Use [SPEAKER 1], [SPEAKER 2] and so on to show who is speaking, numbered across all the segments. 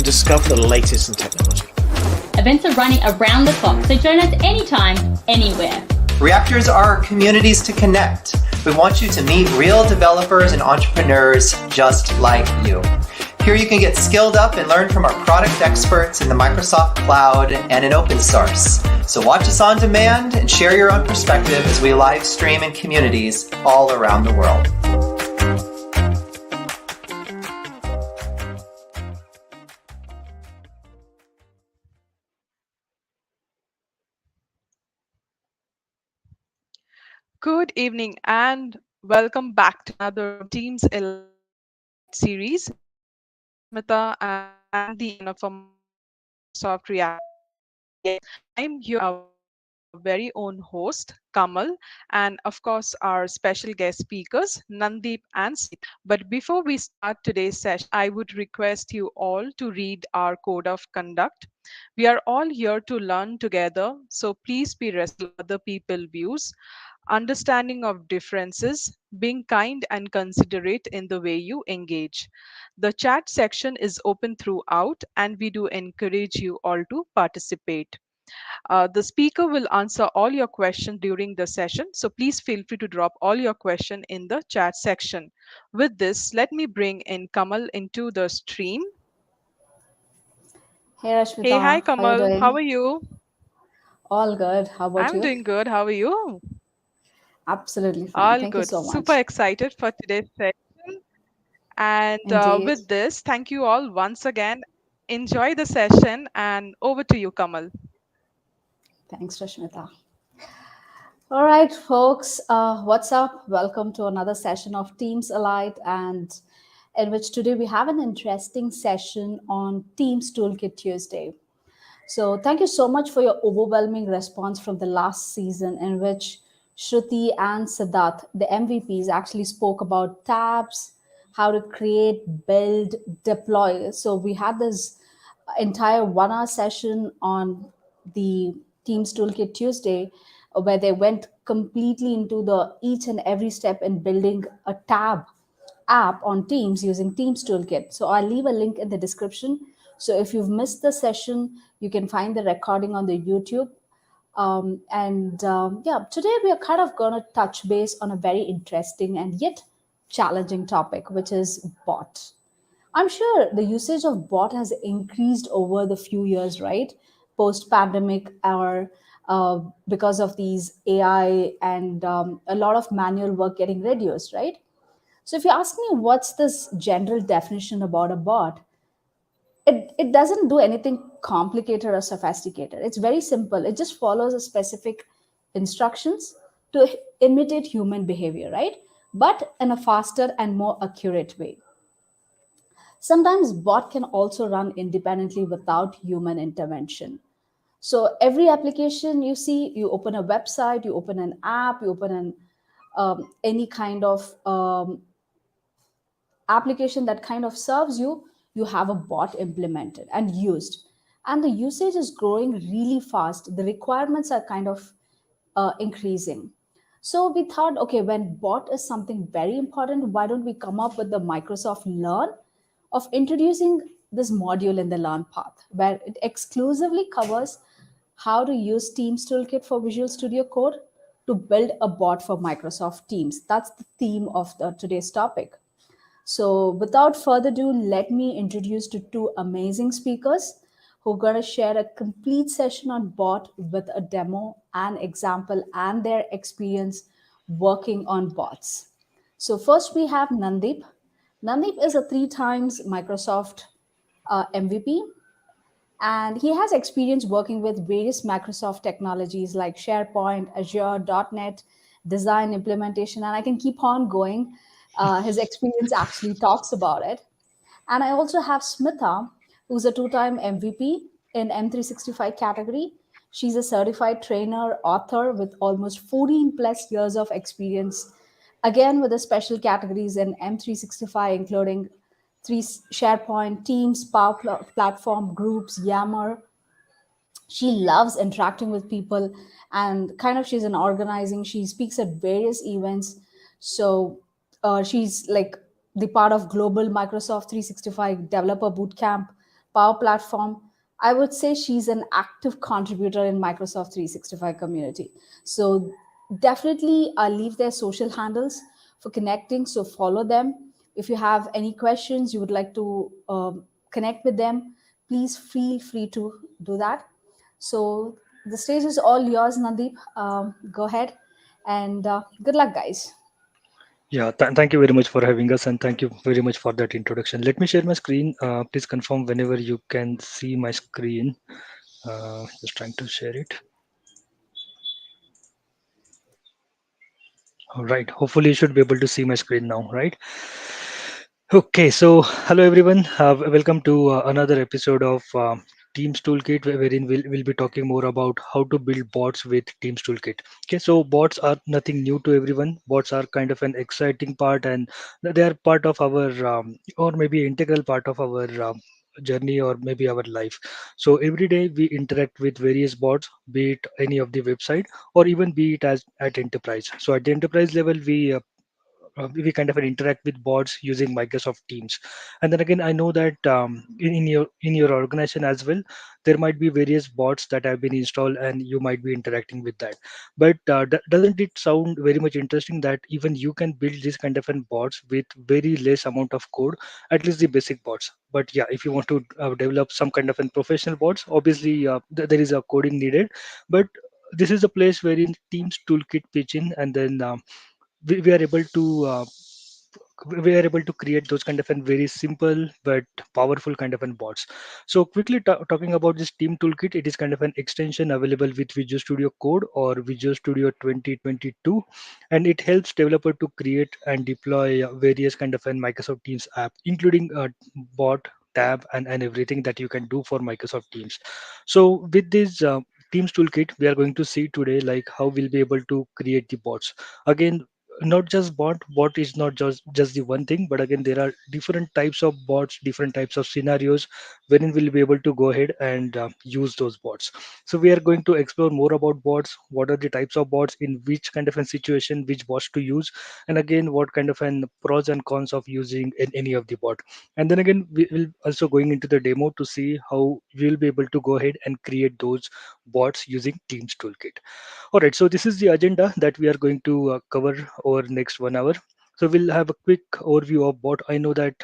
[SPEAKER 1] and discover the latest in technology.
[SPEAKER 2] Events are running around the clock, so join us anytime, anywhere.
[SPEAKER 3] Reactors are communities to connect. We want you to meet real developers and entrepreneurs just like you. Here you can get skilled up and learn from our product experts in the Microsoft Cloud and in open source. So watch us on demand and share your own perspective as we live stream in communities all around the world.
[SPEAKER 4] Good evening and welcome back to another Teams series. Smita and the owner from Microsoft React. I'm here, our very own host, Kamal, and of course, our special guest speakers, Nanddeep and Shree. But before we start today's session, I would request you all to read our code of conduct. We are all here to learn together, so please be respectful of other people's views, understanding of differences, being kind and considerate in the way you engage. The chat section is open throughout, and we do encourage you all to participate. The speaker will answer all your questions during the session, so please feel free to drop all your questions in the chat section. With this, let me bring in Kamal into the stream.
[SPEAKER 5] Hey Rashmita,
[SPEAKER 4] Hey, hi
[SPEAKER 5] how are you
[SPEAKER 4] Kamal,
[SPEAKER 5] doing?
[SPEAKER 4] how are you?
[SPEAKER 5] All good. How about
[SPEAKER 4] I'm
[SPEAKER 5] you?
[SPEAKER 4] doing good. How are you?
[SPEAKER 5] Absolutely fine.
[SPEAKER 4] All
[SPEAKER 5] Thank you
[SPEAKER 4] good.
[SPEAKER 5] so much.
[SPEAKER 4] Super excited for today's session. And
[SPEAKER 5] Indeed.
[SPEAKER 4] with this, thank you all once again. Enjoy the session and over to you, Kamal.
[SPEAKER 5] Thanks, Rashmita. All right, folks, what's up? Welcome to another session of Teams Allied, and in which today we have an interesting session on Teams Toolkit Tuesday. So thank you so much for your overwhelming response from the last season, in which Shruti and Siddharth, the MVPs, actually spoke about tabs, how to create, build, deploy. So we had this entire 1 hour session on the Teams Toolkit Tuesday, where they went completely into the each and every step in building a tab app on Teams using Teams Toolkit. So I'll leave a link in the description. So if you've missed the session, you can find the recording on the YouTube. Yeah, today we are kind of going to touch base on a very interesting and yet challenging topic, which is bot. I'm sure the usage of bot has increased over the few years, right? Post pandemic, or because of these AI and a lot of manual work getting reduced, right? So if you ask me what's this general definition about a bot, it doesn't do anything complicated or sophisticated. It's very simple. It just follows a specific instructions to imitate human behavior, right? But in a faster and more accurate way. Sometimes bot can also run independently without human intervention. So every application you see, you open a website, you open an app, you open any kind of application that kind of serves you, you have a bot implemented and used. And the usage is growing really fast. The requirements are kind of increasing. So we thought, okay, when bot is something very important, why don't we come up with the Microsoft Learn of introducing this module in the Learn path, where it exclusively covers how to use Teams Toolkit for Visual Studio Code to build a bot for Microsoft Teams. That's the theme of today's topic. So without further ado, let me introduce to two amazing speakers who are going to share a complete session on bot with a demo and example and their experience working on bots. So first we have Nanddeep. Nanddeep is a 3 times Microsoft MVP, and he has experience working with various Microsoft technologies like SharePoint, Azure, .NET, design, implementation, and I can keep on going. His experience actually talks about it. And I also have Smita, who's a 2-time MVP in M365 category. She's a certified trainer, author with almost 14 plus years of experience, again with the special categories in M365, including SharePoint, Teams, Power Platform, Groups, Yammer. She loves interacting with people, and kind of she's an organizing. She speaks at various events. So she's like the part of global Microsoft 365 developer bootcamp Power Platform, I would say she's an active contributor in Microsoft 365 community. So definitely leave their social handles for connecting. So follow them. If you have any questions, you would like to connect with them, please feel free to do that. So the stage is all yours, Nanddeep. Go ahead and good luck, guys.
[SPEAKER 6] Yeah, thank you very much for having us, and thank you very much for that introduction. Let me share my screen. Please confirm whenever you can see my screen. Just trying to share it. All right. Hopefully, you should be able to see my screen now, right? Okay, so hello everyone. Welcome to another episode of Teams Toolkit, wherein we'll be talking more about how to build bots with Teams Toolkit. Okay, so bots are nothing new to everyone. Bots are kind of an exciting part, and they are part of our, or maybe integral part of our journey, or maybe our life. So every day we interact with various bots, be it any of the website, or even be it as at enterprise. So at the enterprise level, we kind of interact with bots using Microsoft Teams. And then again, I know that in your organization as well, there might be various bots that have been installed, and you might be interacting with that. But doesn't it sound very much interesting that even you can build this kind of an bots with very less amount of code, at least the basic bots? But yeah, if you want to develop some kind of an professional bots, obviously there is a coding needed. But this is a place wherein Teams Toolkit pitch in, and then we are able to we are able to create those kind of an very simple but powerful kind of an bots. So quickly talking about this team toolkit, it is kind of an extension available with Visual Studio Code or Visual Studio 2022, and it helps developer to create and deploy various kind of an Microsoft Teams app, including bot tab and everything that you can do for Microsoft Teams. So with this Teams toolkit, we are going to see today like how we'll be able to create the bots. Again, not just bot is not just the one thing, but again there are different types of bots, different types of scenarios wherein we'll be able to go ahead and use those bots. So we are going to explore more about bots, what are the types of bots, in which kind of a situation which bots to use, and again what kind of an pros and cons of using any of the bot. And then again we will also going into the demo to see how we will be able to go ahead and create those bots using Teams toolkit. All right, so this is the agenda that we are going to cover over next 1 hour. So we'll have a quick overview of bot. I know that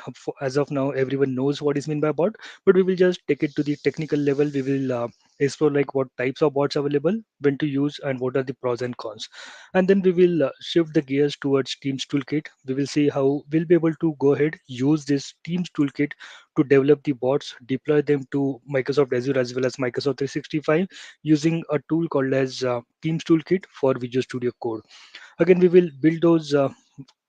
[SPEAKER 6] as of now everyone knows what is meant by bot, but we will just take it to the technical level. We will explore like what types of bots available, when to use, and what are the pros and cons. And then we will shift the gears towards Teams Toolkit. We will see how we'll be able to go ahead use this Teams Toolkit to develop the bots, deploy them to Microsoft Azure as well as Microsoft 365 using a tool called as Teams Toolkit for Visual Studio Code. Again, we will build those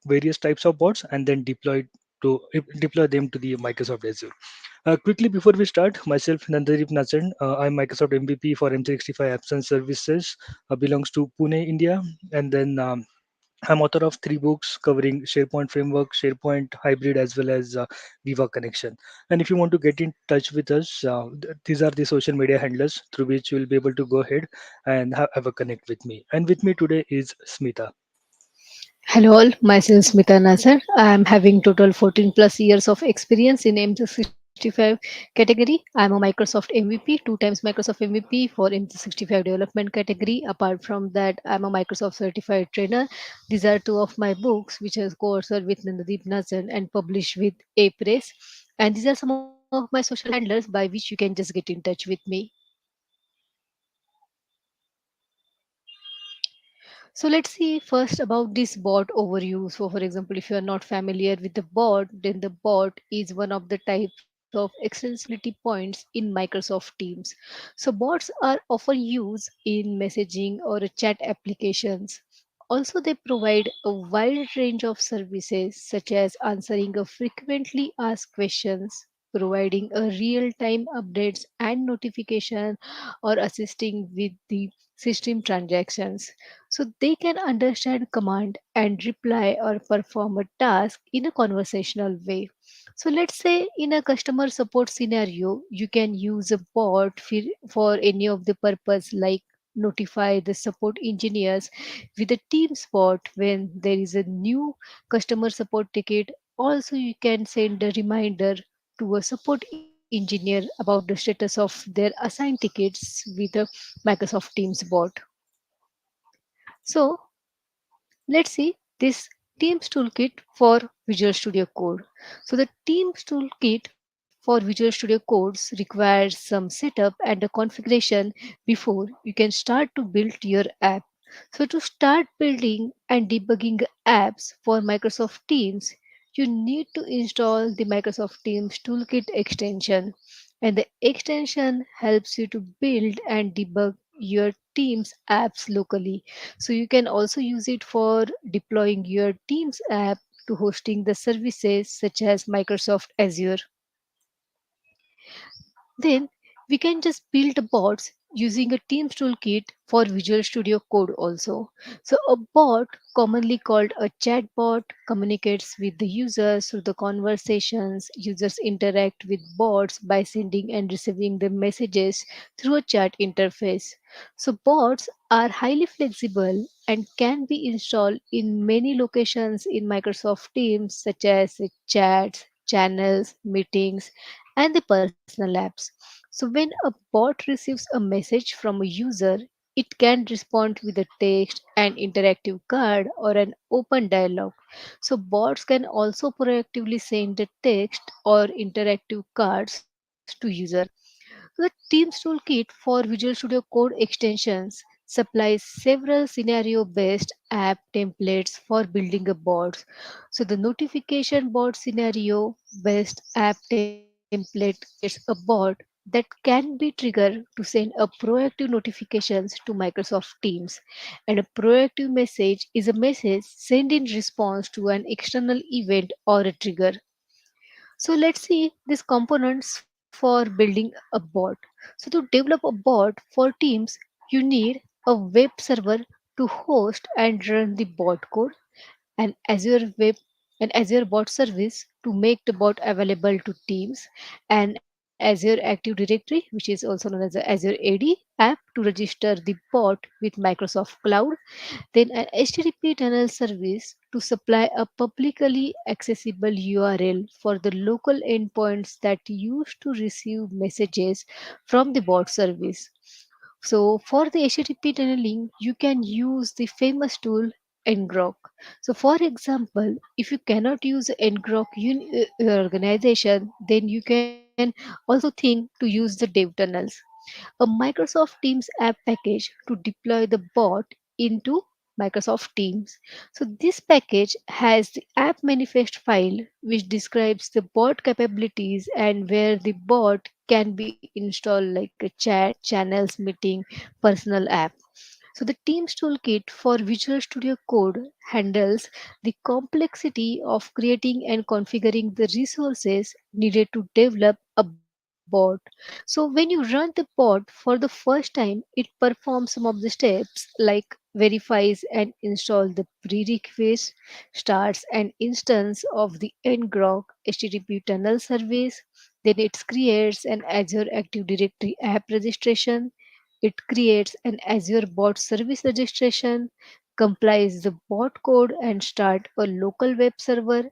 [SPEAKER 6] various types of bots and then deploy them to the Microsoft Azure. Quickly before we start, myself Nanddeep Nachan, I'm Microsoft MVP for M365 Apps and Services, belongs to Pune, India, and then I'm author of 3 books covering SharePoint framework, SharePoint hybrid, as well as Viva connection. And if you want to get in touch with us, these are the social media handlers through which you will be able to go ahead and have a connect with me. And with me today is Smita.
[SPEAKER 7] Hello all, myself Smita Nazar. I am having total 14 plus years of experience in M365 category. I am a Microsoft MVP, 2 times Microsoft MVP for M365 development category. Apart from that, I am a Microsoft certified trainer. These are 2 of my books, which are co-authored with Nanddeep Nachan and published with A Press. And these are some of my social handlers by which you can just get in touch with me. So let's see first about this bot overview. So for example, if you are not familiar with the bot, then the bot is one of the types of accessibility points in Microsoft Teams. So bots are often used in messaging or chat applications. Also, they provide a wide range of services such as answering a frequently asked questions, providing a real-time updates and notification, or assisting with the system transactions. So they can understand command and reply or perform a task in a conversational way. So let's say in a customer support scenario, you can use a bot for any of the purpose like notify the support engineers with a team spot when there is a new customer support ticket. Also, you can send a reminder to a support email engineer about the status of their assigned tickets with a Microsoft Teams bot. So let's see this Teams toolkit for Visual Studio Code. So the Teams toolkit for Visual Studio Codes requires some setup and a configuration before you can start to build your app. So to start building and debugging apps for Microsoft Teams, you need to install the Microsoft Teams Toolkit extension. And the extension helps you to build and debug your Teams apps locally. So you can also use it for deploying your Teams app to hosting the services such as Microsoft Azure. Then we can just build bots using a Teams toolkit for Visual Studio Code also. So a bot, commonly called a chatbot, communicates with the users through the conversations. Users interact with bots by sending and receiving the messages through a chat interface. So bots are highly flexible and can be installed in many locations in Microsoft Teams such as chats, channels, meetings, and the personal apps. So when a bot receives a message from a user, it can respond with a text, an interactive card, or an open dialogue. So bots can also proactively send the text or interactive cards to user. The Teams Toolkit for Visual Studio Code extensions supplies several scenario based app templates for building a bot. So the notification bot scenario based app template creates a bot that can be triggered to send a proactive notifications to Microsoft Teams. And a proactive message is a message sent in response to an external event or a trigger. So let's see these components for building a bot. So to develop a bot for Teams, you need a web server to host and run the bot code, an Azure web an Azure bot service to make the bot available to Teams, an Azure Active Directory, which is also known as the Azure AD app to register the bot with Microsoft Cloud, then an HTTP tunnel service to supply a publicly accessible URL for the local endpoints that used to receive messages from the bot service. So for the HTTP tunneling, you can use the famous tool ngrok. So for example, if you cannot use ngrok organization, then you can also think to use the dev tunnels, a Microsoft Teams app package to deploy the bot into Microsoft Teams. So this package has the app manifest file which describes the bot capabilities and where the bot can be installed like a chat, channels, meeting, personal app. So the Teams toolkit for Visual Studio Code handles the complexity of creating and configuring the resources needed to develop a bot. So when you run the bot for the first time, it performs some of the steps like verifies and install the prerequisites, starts an instance of the ngrok HTTP tunnel service, then it creates an Azure Active Directory app registration, it creates an Azure bot service registration, compiles the bot code and start a local web server.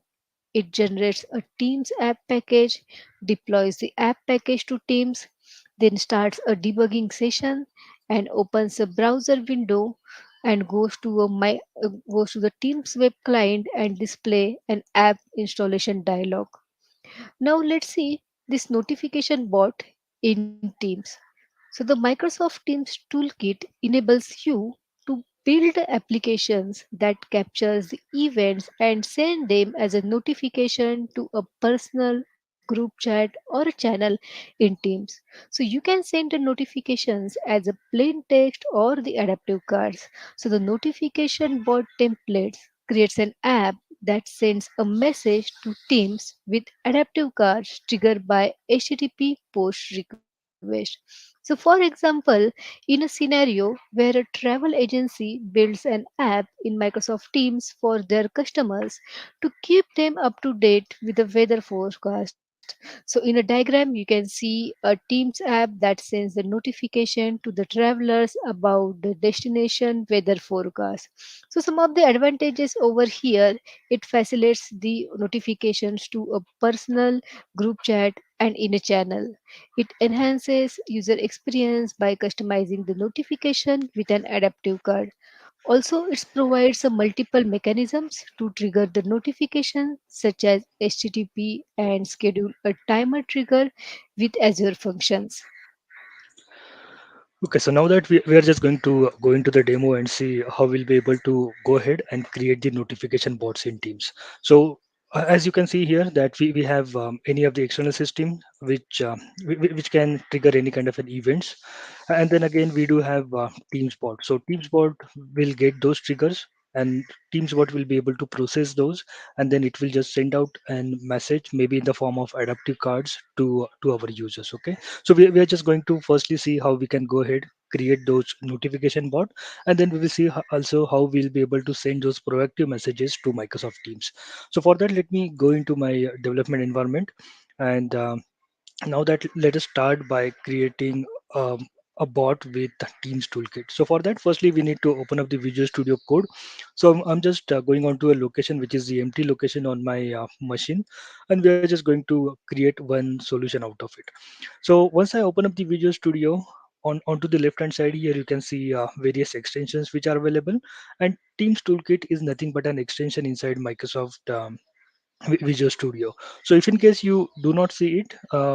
[SPEAKER 7] It generates a Teams app package, deploys the app package to Teams, then starts a debugging session and opens a browser window and goes to the Teams web client and display an app installation dialog. Now let's see this notification bot in Teams. So the Microsoft Teams toolkit enables you to build applications that captures the events and send them as a notification to a personal group chat or a channel in Teams. So you can send the notifications as a plain text or the adaptive cards. So the notification bot templates creates an app that sends a message to Teams with adaptive cards triggered by HTTP post request. So, for example, in a scenario where a travel agency builds an app in Microsoft Teams for their customers to keep them up to date with the weather forecast. So, in a diagram, you can see a Teams app that sends the notification to the travelers about the destination weather forecast. So, some of the advantages over here, it facilitates the notifications to a personal group chat and in a channel. It enhances user experience by customizing the notification with an adaptive card. Also, it provides a multiple mechanisms to trigger the notification, such as HTTP and schedule a timer trigger with Azure functions.
[SPEAKER 6] Okay, so now that we are just going to go into the demo and see how we'll be able to go ahead and create the notification bots in Teams. So as you can see here that we have any of the external system which can trigger any kind of an events. And then again, we do have Teams bot. So Teams bot will get those triggers, and Teams bot will be able to process those, and then it will just send out a message, maybe in the form of adaptive cards to our users. Okay, so we are just going to firstly see how we can go ahead, create those notification bot, and then we will see also how we'll be able to send those proactive messages to Microsoft Teams. So for that, let me go into my development environment, and now that let us start by creating a bot with the Teams Toolkit. So for that, firstly, we need to open up the Visual Studio Code. So I'm just going on to a location which is the empty location on my machine, and we are just going to create one solution out of it. So once I open up the Visual Studio, onto the left hand side here, you can see various extensions which are available, and Teams Toolkit is nothing but an extension inside Microsoft Visual Studio. So if in case you do not see it,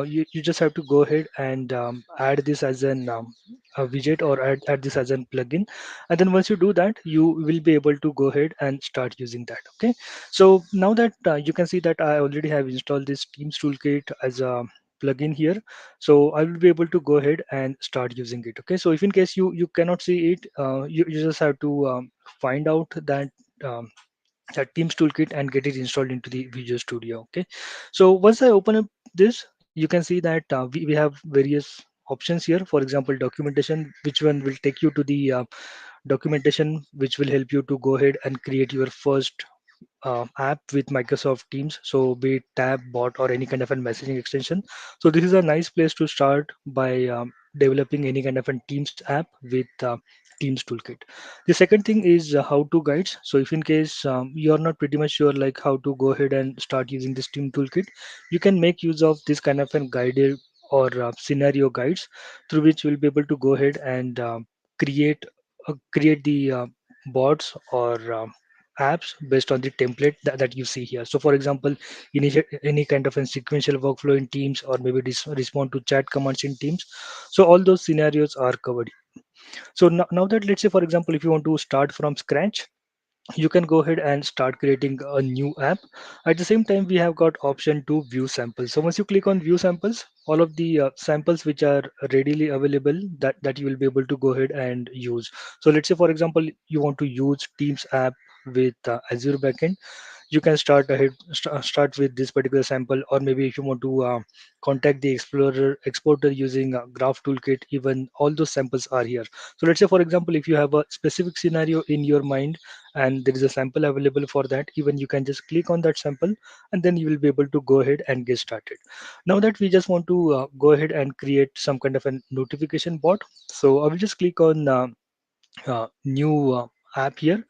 [SPEAKER 6] you just have to go ahead and add this as a widget, or add this as a plugin. And then once you do that, you will be able to go ahead and start using that. Okay. So now that you can see that I already have installed this Teams Toolkit as a plugin here, so I will be able to go ahead and start using it. Okay, so if in case you cannot see it, you just have to find out um, that Teams Toolkit and get it installed into the Visual Studio. Okay, so once I open up this, you can see that we have various options here. For example, documentation, which one will take you to the documentation, which will help you to go ahead and create your first app with Microsoft Teams. So be it tab, bot, or any kind of a messaging extension. So this is a nice place to start by developing any kind of a Teams app with Teams Toolkit. The second thing is how-to guides. So if in case you're not pretty much sure like how to go ahead and start using this Team Toolkit, you can make use of this kind of a guided or scenario guides, through which you'll be able to go ahead and create create the bots or apps based on the template that you see here. So for example, initiate any kind of a sequential workflow in Teams, or maybe respond to chat commands in Teams. So all those scenarios are covered. So now that, let's say for example, if you want to start from scratch, you can go ahead and start creating a new app. At the same time, we have got option to view samples. So once you click on view samples, all of the samples which are readily available, that you will be able to go ahead and use. So let's say for example, you want to use Teams app with Azure backend, you can start with this particular sample. Or maybe if you want to contact the explorer exporter using graph toolkit, even all those samples are here. So let's say for example, if you have a specific scenario in your mind and there is a sample available for that, even you can just click on that sample, and then you will be able to go ahead and get started. Now that we just want to go ahead and create some kind of a notification bot, so I will just click on new app here.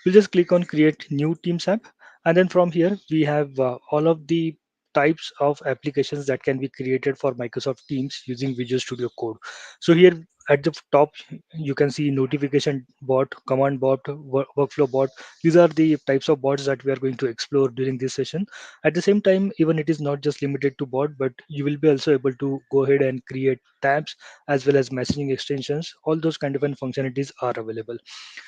[SPEAKER 6] We'll just click on create new Teams app, and then from here we have all of the types of applications that can be created for Microsoft Teams using Visual Studio Code. So here at the top, you can see notification bot, command bot, workflow bot. These are the types of bots that we are going to explore during this session. At the same time, even it is not just limited to bot, but you will be also able to go ahead and create tabs as well as messaging extensions. All those kind of functionalities are available.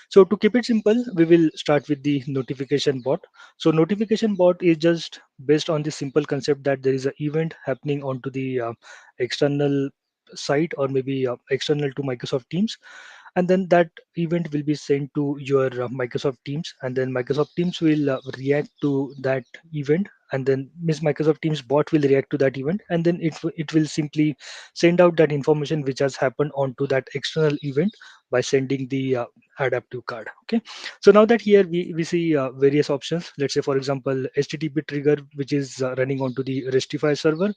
[SPEAKER 6] So to keep it simple, we will start with the notification bot. So notification bot is just based on the simple concept that there is an event happening onto the external site, or maybe external to Microsoft Teams, and then that event will be sent to your Microsoft Teams, and then Microsoft Teams will react to that event, and then Miss Microsoft Teams bot will react to that event, and then it will simply send out that information which has happened onto that external event by sending the adaptive card. Okay, so now that here we see various options. Let's say for example, HTTP trigger, which is running onto the Restify server,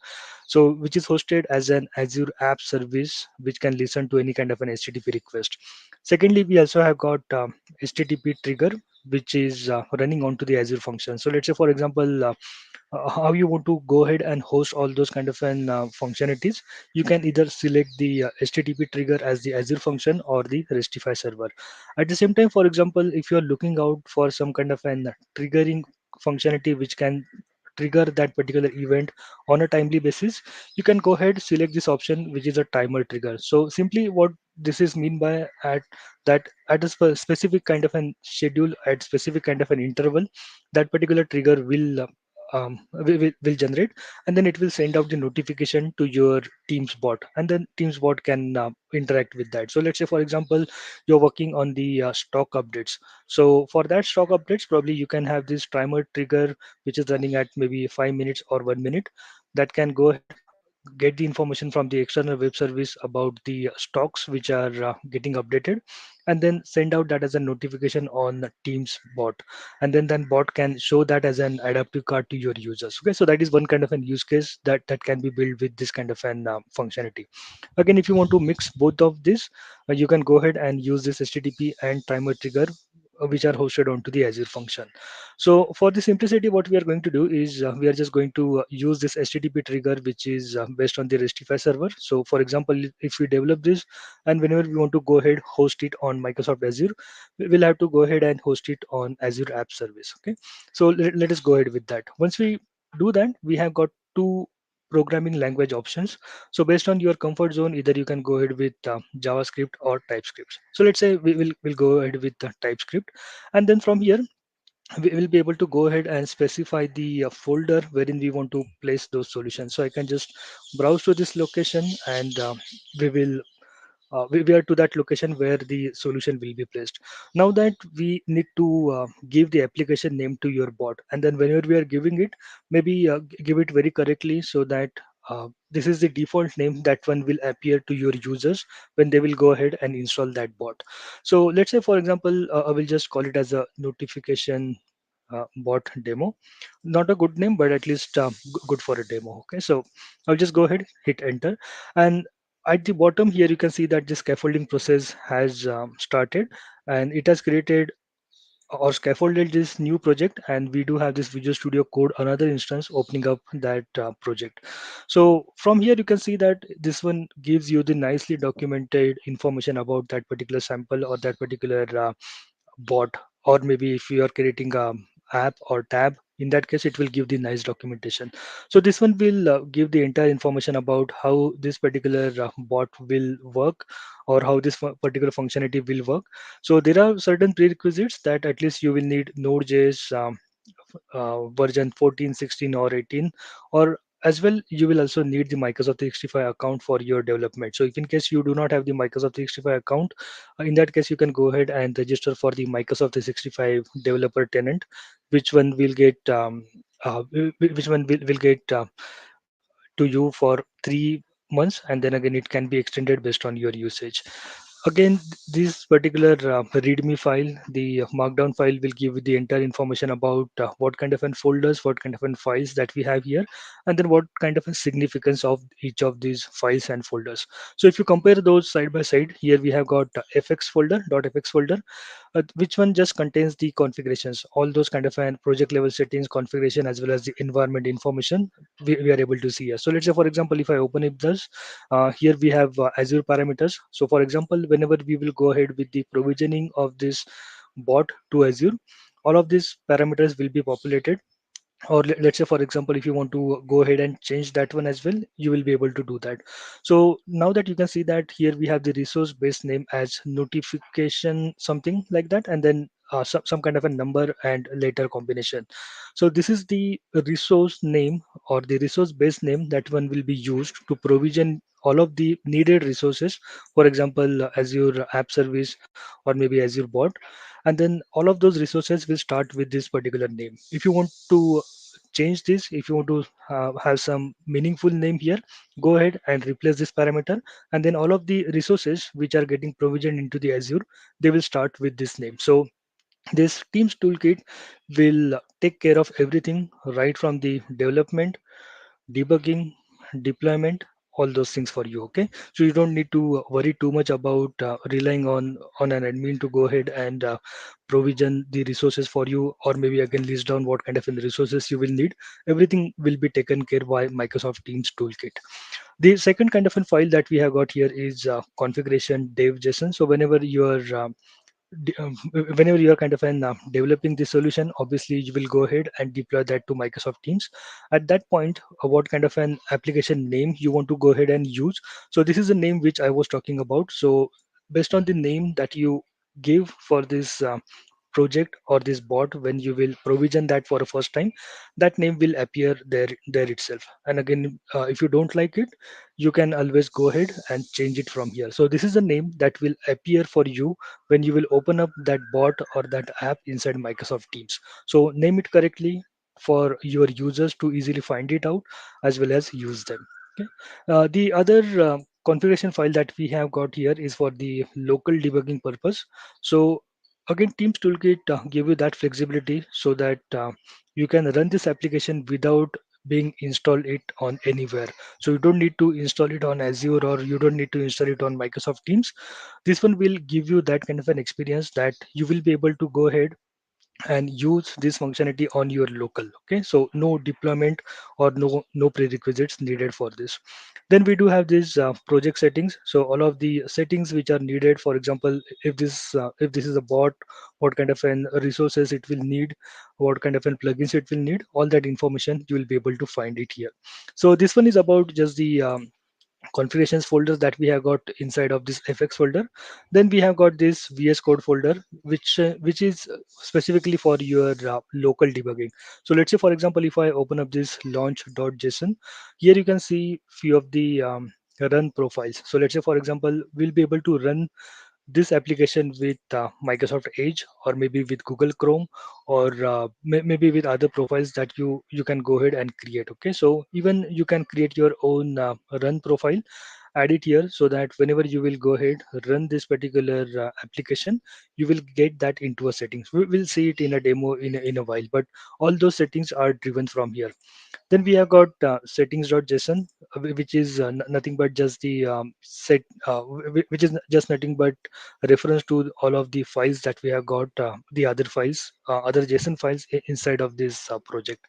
[SPEAKER 6] so which is hosted as an Azure app service, which can listen to any kind of an HTTP request. Secondly, we also have got HTTP trigger, which is running onto the Azure function. So let's say, for example, how you want to go ahead and host all those kind of an functionalities. You can either select the HTTP trigger as the Azure function or the Restify server. At the same time, for example, if you're looking out for some kind of an triggering functionality which can trigger that particular event on a timely basis, you can go ahead select this option, which is a timer trigger. So simply what this is mean by at that at a specific kind of an schedule at specific kind of an interval, that particular trigger will generate, and then it will send out the notification to your Teams bot, and then Teams bot can interact with that. So let's say, for example, you're working on the stock updates. So for that stock updates, probably you can have this timer trigger which is running at maybe 5 minutes or 1 minute, that can go ahead get the information from the external web service about the stocks which are getting updated, and then send out that as a notification on the Teams bot, and then bot can show that as an adaptive card to your users. Okay, so that is one kind of an use case that can be built with this kind of an functionality. Again, if you want to mix both of this, you can go ahead and use this HTTP and timer trigger, which are hosted onto the Azure function. So for the simplicity, what we are going to do is we are just going to use this HTTP trigger, which is based on the Restify server. So for example, if we develop this and whenever we want to go ahead host it on Microsoft Azure, we will have to go ahead and host it on Azure App Service. Okay, so let us go ahead with that. Once we do that, we have got two programming language options. So based on your comfort zone, either you can go ahead with JavaScript or TypeScript. So let's say we'll go ahead with the TypeScript, and then from here we will be able to go ahead and specify the folder wherein we want to place those solutions. So I can just browse to this location, and we will we are to that location where the solution will be placed. Now that we need to give the application name to your bot, and then whenever we are giving it, maybe give it very correctly, so that this is the default name that one will appear to your users when they will go ahead and install that bot. So let's say, for example, I will just call it as a notification bot demo. Not a good name, but at least good for a demo. Okay, so I'll just go ahead, hit enter, and at the bottom here you can see that the scaffolding process has started, and it has created or scaffolded this new project, and we do have this Visual Studio Code another instance opening up that project. So from here you can see that this one gives you the nicely documented information about that particular sample or that particular bot, or maybe if you are creating a app or tab, in that case it will give the nice documentation. So this one will give the entire information about how this particular bot will work, or how this particular functionality will work. So there are certain prerequisites that at least you will need Node.js version 14, 16, or 18, or as well you will also need the Microsoft 365 account for your development. So if in case you do not have the Microsoft 365 account, in that case you can go ahead and register for the Microsoft 365 developer tenant, which one will get which one will get to you for 3 months, and then again it can be extended based on your usage. Again, this particular README file, the markdown file, will give you the entire information about what kind of an folders, what kind of an files that we have here, and then what kind of a significance of each of these files and folders. So if you compare those side by side, here we have got fx folder, .fx folder, which one just contains the configurations, all those kind of an project level settings, configuration, as well as the environment information we are able to see here. So let's say, for example, if I open it thus, here we have Azure parameters. So for example, whenever we will go ahead with the provisioning of this bot to Azure, all of these parameters will be populated. Or let's say, for example, if you want to go ahead and change that one as well, you will be able to do that. So now that you can see that here we have the resource base name as notification something like that, and then some kind of a number and later combination. So this is the resource name or the resource base name that one will be used to provision all of the needed resources. For example, Azure App Service or maybe Azure Bot, and then all of those resources will start with this particular name. If you want to change this, if you want to have some meaningful name here, go ahead and replace this parameter, and then all of the resources which are getting provisioned into the Azure, they will start with this name. So this Teams Toolkit will take care of everything right from the development, debugging, deployment, all those things for you. Okay, so you don't need to worry too much about relying on an admin to go ahead and provision the resources for you, or maybe again list down what kind of resources you will need. Everything will be taken care by Microsoft Teams Toolkit. The second kind of a file that we have got here is configuration dev JSON. So whenever you are kind of developing the solution, obviously you will go ahead and deploy that to Microsoft Teams. At that point, what kind of an application name you want to go ahead and use. So this is the name which I was talking about. So based on the name that you give for this project or this bot, when you will provision that for the first time, that name will appear there itself. And again, if you don't like it, you can always go ahead and change it from here. So this is the name that will appear for you when you will open up that bot or that app inside Microsoft Teams. So name it correctly for your users to easily find it out as well as use them. Okay. The other configuration file that we have got here is for the local debugging purpose. So again, Teams Toolkit give you that flexibility so that you can run this application without being installed it on anywhere. So you don't need to install it on Azure, or you don't need to install it on Microsoft Teams. This one will give you that kind of an experience that you will be able to go ahead and use this functionality on your local. Okay, so no deployment or no prerequisites needed for this. Then we do have these project settings. So all of the settings which are needed, for example, if this is a bot, what kind of an resources it will need, what kind of an plugins it will need, all that information you will be able to find it here. So this one is about just the configurations folders that we have got inside of this fx folder. Then we have got this VS code folder, which is specifically for your local debugging. So let's say, for example, if I open up this launch.json, here you can see few of the run profiles. So let's say, for example, we'll be able to run this application with Microsoft Edge, or maybe with Google Chrome, or maybe with other profiles that you can go ahead and create. Okay, so even you can create your own run profile, add it here, so that whenever you will go ahead run this particular application, you will get that into a settings. We'll see it in a demo in a while, but all those settings are driven from here. Then we have got settings.json, which is nothing but just the which is just nothing but a reference to all of the files that we have got, the other files, other JSON files inside of this project.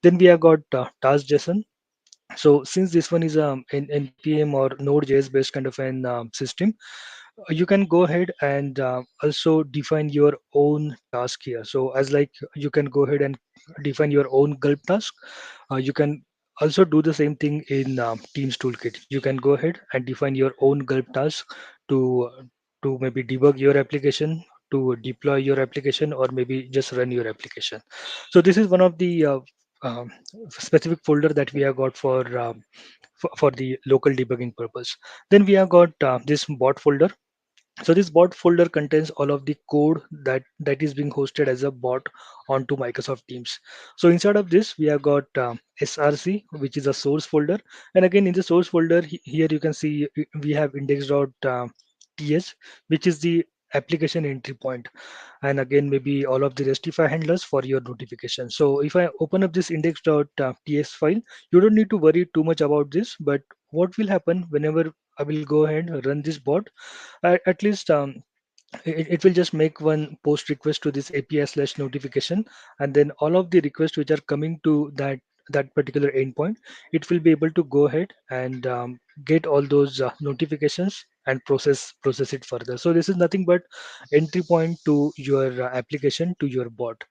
[SPEAKER 6] Then we have got task.json. So since this one is an npm or node.js based kind of an system, you can go ahead and also define your own task here. So as like, you can go ahead and define your own gulp task. You can also do the same thing in Teams Toolkit. You can go ahead and define your own gulp task to maybe debug your application, to deploy your application, or maybe just run your application. So this is one of the um, specific folder that we have got for the local debugging purpose. Then we have got this bot folder. So this bot folder contains all of the code that is being hosted as a bot onto Microsoft Teams. So inside of this, we have got src, which is a source folder. And again, in the source folder, here you can see we have index.ts, which is the application entry point. And again, maybe all of the restify handlers for your notification. So if I open up this index.ts file, you don't need to worry too much about this. But what will happen whenever I will go ahead and run this bot, at least it will just make one post request to this API/notification, and then all of the requests which are coming to that particular endpoint, it will be able to go ahead and get all those notifications and process it further. So this is nothing but entry point to your application, to your bot.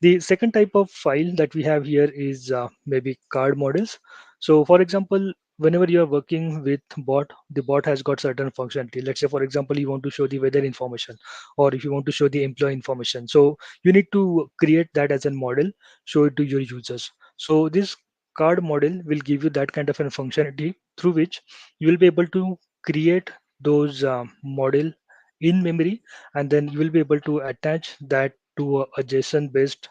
[SPEAKER 6] The second type of file that we have here is maybe card models. So for example, whenever you are working with bot, the bot has got certain functionality. Let's say, for example, you want to show the weather information, or if you want to show the employee information. So you need to create that as a model, show it to your users. So this card model will give you that kind of a functionality through which you will be able to create those model in memory, and then you will be able to attach that to a JSON based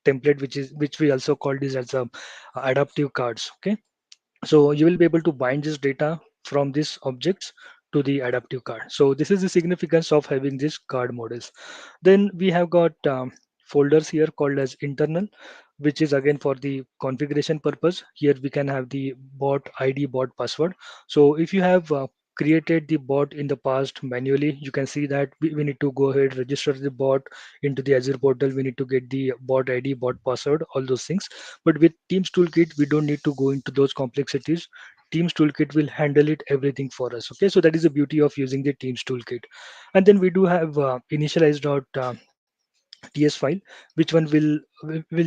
[SPEAKER 6] template, which we also call this as a adaptive cards. Okay, so you will be able to bind this data from these objects to the adaptive card. So this is the significance of having these card models. Then we have got folders here called as internal. which is again for the configuration purpose. Here we can have the bot ID, bot password. So if you have created the bot in the past manually, you can see that we need to go ahead, register the bot into the Azure portal. We need to get the bot ID, bot password, all those things. But with Teams Toolkit, we don't need to go into those complexities. Teams Toolkit will handle it everything for us. Okay, so that is the beauty of using the Teams Toolkit. And then we do have initialize.ts file, which one will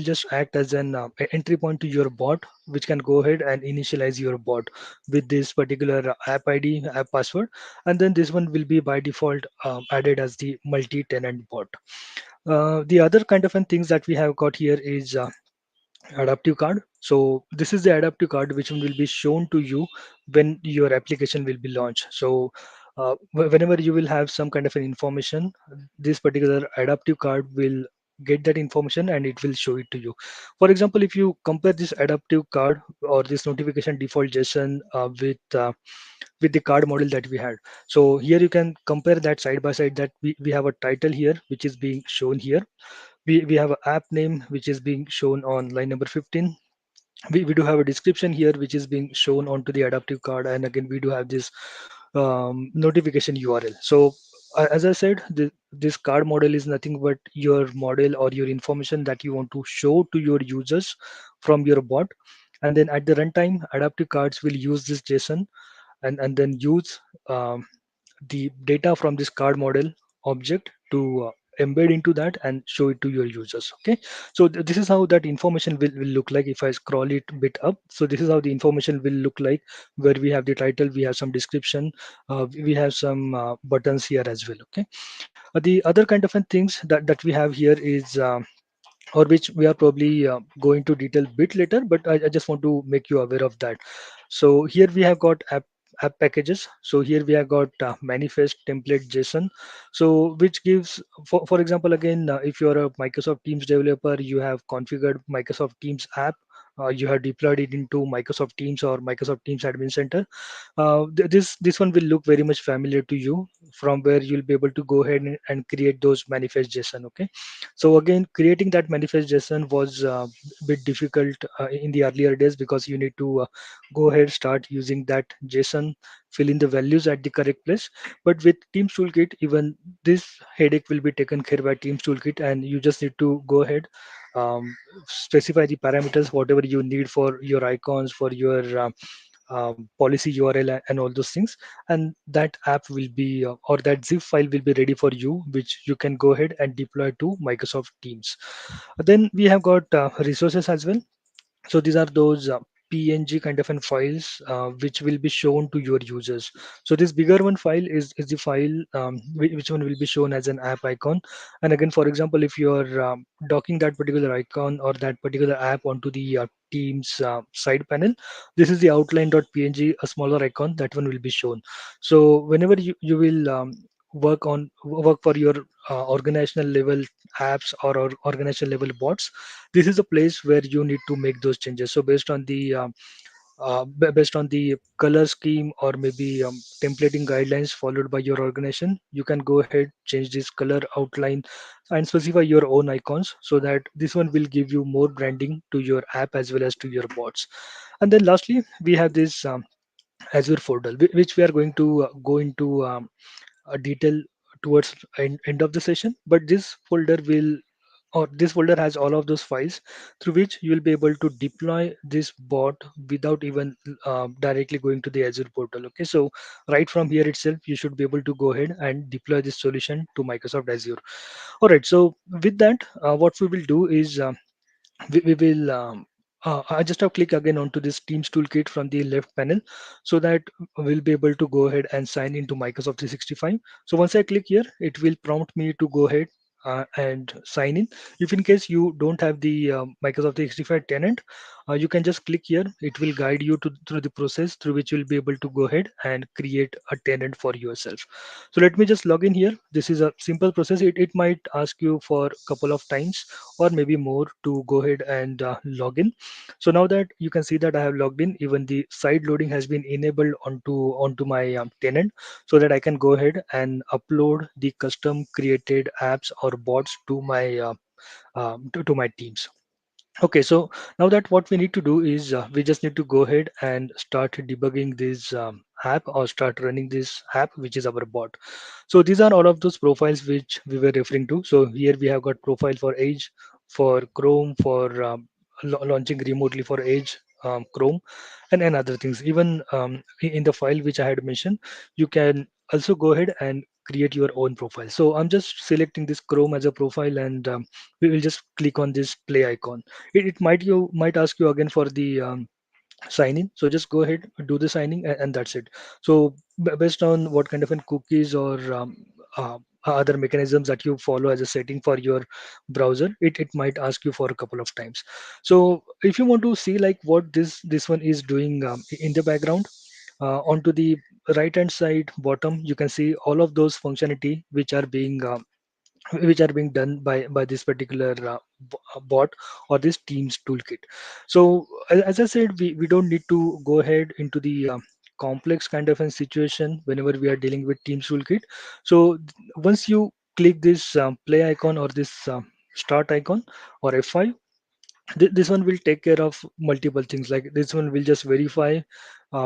[SPEAKER 6] just act as an entry point to your bot, which can go ahead and initialize your bot with this particular app ID, app password, and then this one will be by default added as the multi-tenant bot. The other kind of things that we have got here is adaptive card. So this is the adaptive card which will be shown to you when your application will be launched. So whenever you will have some kind of an information, this particular adaptive card will get that information and it will show it to you. For example, if you compare this adaptive card or this notification default JSON with the card model that we had. So here you can compare that side by side, that we have a title here which is being shown here. We have an app name which is being shown on line number 15. We do have a description here which is being shown onto the adaptive card, and again we do have this notification URL. So as I said, this card model is nothing but your model or your information that you want to show to your users from your bot. And then at the runtime, adaptive cards will use this JSON and then use the data from this card model object to embed into that and show it to your users. Okay, so this is how that information will look like. If I scroll it a bit up, so this is how the information will look like, where we have the title, we have some description, we have some buttons here as well. Okay, the other kind of things that we have here is or which we are probably going to detail bit later, but I just want to make you aware of that. So here we have got app packages. So here we have got manifest template JSON. So which gives, for example, again, if you are a Microsoft Teams developer, you have configured Microsoft Teams app, you have deployed it into Microsoft Teams or Microsoft Teams Admin Center. This one will look very much familiar to you, from where you'll be able to go ahead and create those manifest JSON. Okay, so again, creating that manifest JSON was a bit difficult in the earlier days, because you need to go ahead, start using that JSON, fill in the values at the correct place. But with Teams Toolkit, even this headache will be taken care by Teams Toolkit, and you just need to go ahead, specify the parameters, whatever you need for your icons, for your policy URL and all those things, and that app will be or that zip file will be ready for you, which you can go ahead and deploy to Microsoft Teams. Then we have got resources as well. So these are those PNG kind of files which will be shown to your users. So this bigger one file is the file which one will be shown as an app icon. And again, for example, if you are docking that particular icon or that particular app onto the Teams side panel, this is the outline.png, a smaller icon, that one will be shown. So whenever you will work for your organizational level apps or organizational level bots, this is a place where you need to make those changes. So based on the color scheme or maybe templating guidelines followed by your organization, you can go ahead, change this color outline and specify your own icons, so that this one will give you more branding to your app as well as to your bots. And then lastly, we have this Azure folder, which we are going to go into a detail towards end of the session. But this folder has all of those files through which you will be able to deploy this bot without even directly going to the Azure portal. Okay, so right from here itself, you should be able to go ahead and deploy this solution to Microsoft Azure. All right, so with that, what we will do is we will I just have click again onto this Teams toolkit from the left panel, so that we'll be able to go ahead and sign into Microsoft 365. So once I click here, it will prompt me to go ahead and sign in. If in case you don't have the Microsoft 365 tenant, you can just click here. It will guide you through the process through which you'll be able to go ahead and create a tenant for yourself. So let me just log in here. This is a simple process. It might ask you for a couple of times or maybe more to go ahead and log in. So now that you can see that I have logged in, even the side loading has been enabled onto my tenant, so that I can go ahead and upload the custom created apps or bots to my to my Teams. Okay, so now that what we need to do is we just need to go ahead and start debugging this app or start running this app, which is our bot. So these are all of those profiles which we were referring to. So here we have got profile for Edge, for Chrome, for launching remotely for Edge, Chrome, and other things. Even in the file which I had mentioned, you can also go ahead and create your own profile. So I'm just selecting this Chrome as a profile, and we will just click on this play icon. It might you might ask you again for the sign in, so just go ahead, do the signing, and that's it. So based on what kind of an cookies or other mechanisms that you follow as a setting for your browser, it might ask you for a couple of times. So if you want to see like what this one is doing in the background, onto the right hand side bottom you can see all of those functionality which are being done by this particular bot or this Teams toolkit. So as I said, we don't need to go ahead into the complex kind of a situation whenever we are dealing with Teams toolkit. So once you click this play icon or this start icon or F5, this one will take care of multiple things. Like this one will just verify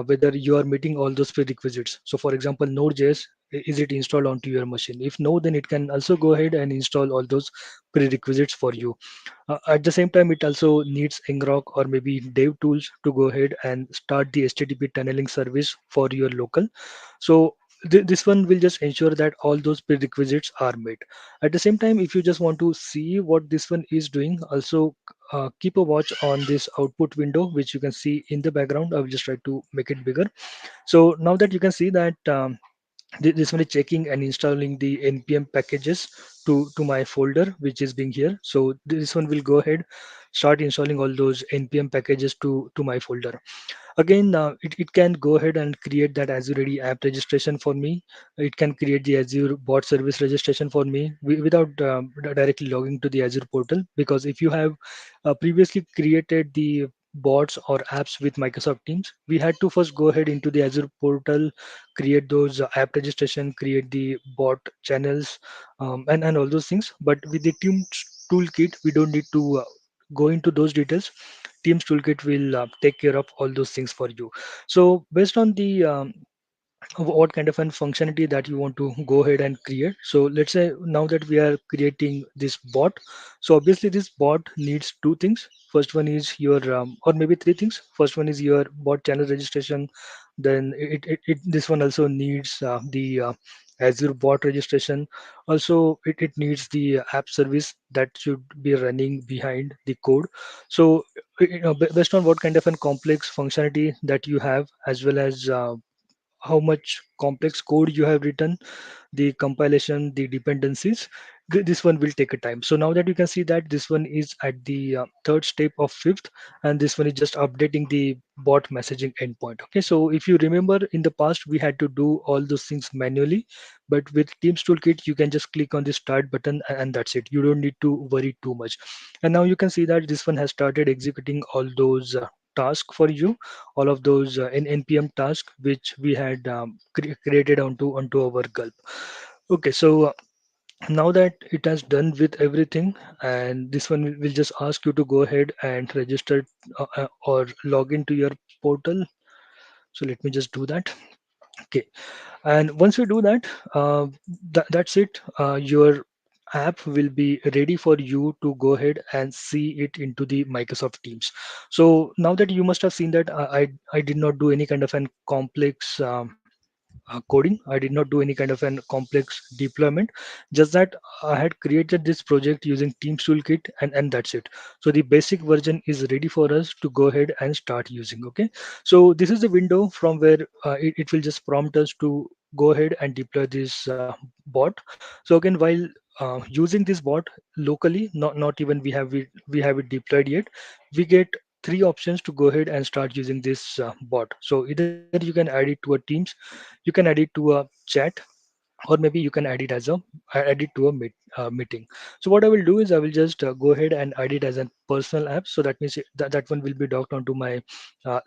[SPEAKER 6] whether you are meeting all those prerequisites. So for example, Node.js, is it installed onto your machine? If no, then it can also go ahead and install all those prerequisites for you. At the same time, it also needs ngrok or maybe dev tools to go ahead and start the http tunneling service for your local. So this one will just ensure that all those prerequisites are met. At the same time, if you just want to see what this one is doing, also keep a watch on this output window, which you can see in the background. I will just try to make it bigger. So now that you can see that this one is checking and installing the npm packages to my folder which is being here. So this one will go ahead, start installing all those npm packages to my folder. Again, it can go ahead and create that Azure Ready app registration for me. It can create the Azure bot service registration for me without directly logging to the Azure portal. Because if you have previously created the bots or apps with Microsoft Teams, we had to first go ahead into the Azure portal, create those app registration, create the bot channels, and all those things. But with the Teams toolkit, we don't need to go into those details. Teams toolkit will take care of all those things for you. So based on the what kind of an functionality that you want to go ahead and create. So let's say now that we are creating this bot, so obviously this bot needs two things. First one is your or maybe three things. First one is your bot channel registration. Then this one also needs the Azure bot registration. Also it needs the app service that should be running behind the code. So based on what kind of an complex functionality that you have, as well as how much complex code you have written, the compilation, the dependencies, this one will take a time. So now that you can see that this one is at the third step of fifth, and this one is just updating the bot messaging endpoint. Okay, so if you remember in the past we had to do all those things manually, but with Teams toolkit you can just click on the start button and that's it. You don't need to worry too much. And now you can see that this one has started executing all those tasks for you, all of those npm tasks which we had created onto our gulp. Okay, so now that it has done with everything, and this one will just ask you to go ahead and register or log into your portal. So let me just do that. Okay, and once you do that, that's it. Your app will be ready for you to go ahead and see it into the Microsoft Teams. So now that you must have seen that I did not do any kind of an complex coding. I did not do any kind of an complex deployment. Just that I had created this project using Teams Toolkit, and that's it. So the basic version is ready for us to go ahead and start using. Okay. So this is the window from where it will just prompt us to go ahead and deploy this bot. So again, while using this bot locally, not even we have it deployed yet, we get three options to go ahead and start using this bot. So either you can add it to a Teams, you can add it to a chat, or maybe you can add it to a meeting. So what I will do is I will just go ahead and add it as a personal app. So that means that one will be docked onto my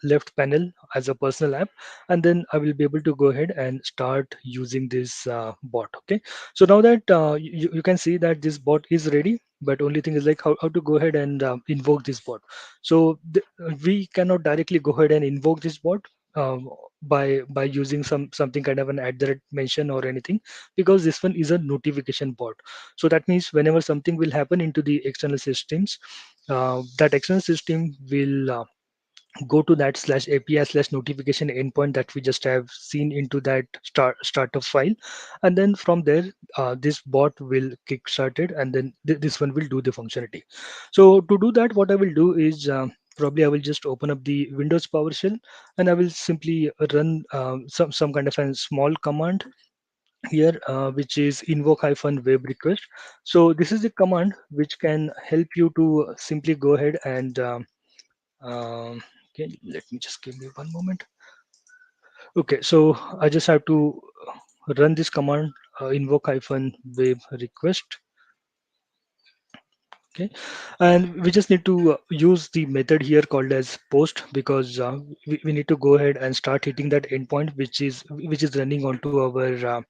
[SPEAKER 6] left panel as a personal app, and then I will be able to go ahead and start using this bot. Okay, so now that you can see that this bot is ready, but only thing is like how to go ahead and invoke this bot. So we cannot directly go ahead and invoke this bot by using something kind of an at the rate mention or anything, because this one is a notification bot. So that means whenever something will happen into the external systems, that external system will go to that slash API slash notification endpoint that we just have seen into that startup file, and then from there this bot will kick started, and then this one will do the functionality. So to do that, what I will do is probably I will just open up the Windows PowerShell, and I will simply run some kind of a small command here, which is invoke hyphen web request. So this is the command which can help you to simply go ahead and okay, let me just give me one moment. Okay, so I just have to run this command, invoke hyphen web request. Okay, and we just need to use the method here called as post, because we need to go ahead and start hitting that endpoint which is running onto our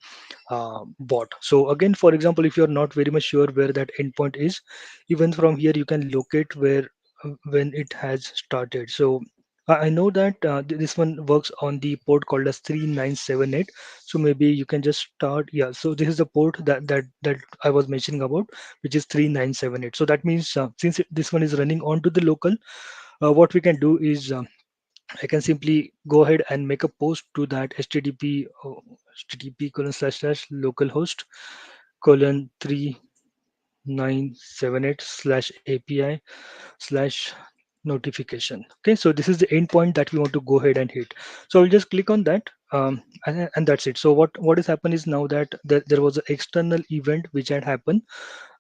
[SPEAKER 6] bot. So again, for example, if you're not very much sure where that endpoint is, even from here you can locate where when it has started. So I know that this one works on the port called as 3978. So maybe you can just start. Yeah. So this is the port that I was mentioning about, which is 3978. So that means since this one is running onto the local, what we can do is I can simply go ahead and make a post to that http colon slash slash localhost colon 3978 slash API slash notification. Okay, so this is the endpoint that we want to go ahead and hit. So I'll just click on that, and that's it. So what has happened is now that there was an external event which had happened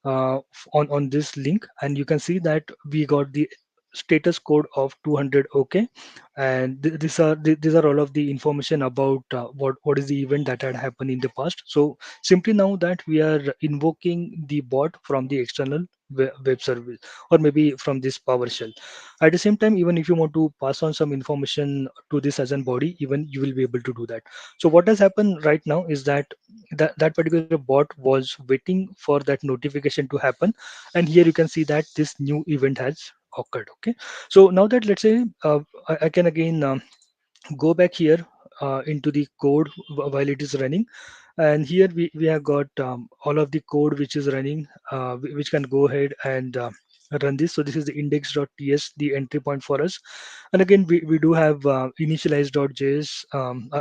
[SPEAKER 6] on this link, and you can see that we got the status code of 200. Okay, and these are all of the information about what is the event that had happened in the past. So simply now that we are invoking the bot from the external web service, or maybe from this PowerShell. At the same time, even if you want to pass on some information to this as a body, even you will be able to do that. So what has happened right now is that that particular bot was waiting for that notification to happen, and here you can see that this new event has occurred. Okay, so now that let's say I can again go back here into the code while it is running, and here we have got all of the code which is running, which can go ahead and run this. So this is the index.ts, the entry point for us. And again, we do have initialize.js.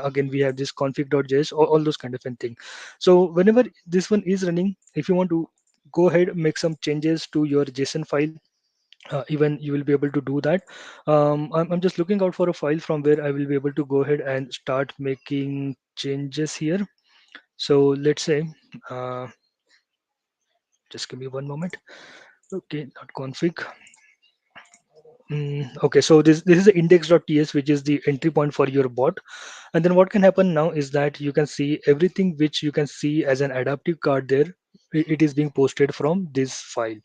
[SPEAKER 6] Again, we have this config.js, all those kind of thing. So whenever this one is running, if you want to go ahead, make some changes to your JSON file, even you will be able to do that. I'm just looking out for a file from where I will be able to go ahead and start making changes here. So let's say, uh, just give me one moment. Okay, not config. Okay, so this is the index.ts, which is the entry point for your bot. And then what can happen now is that you can see everything which you can see as an adaptive card there. It is being posted from this file.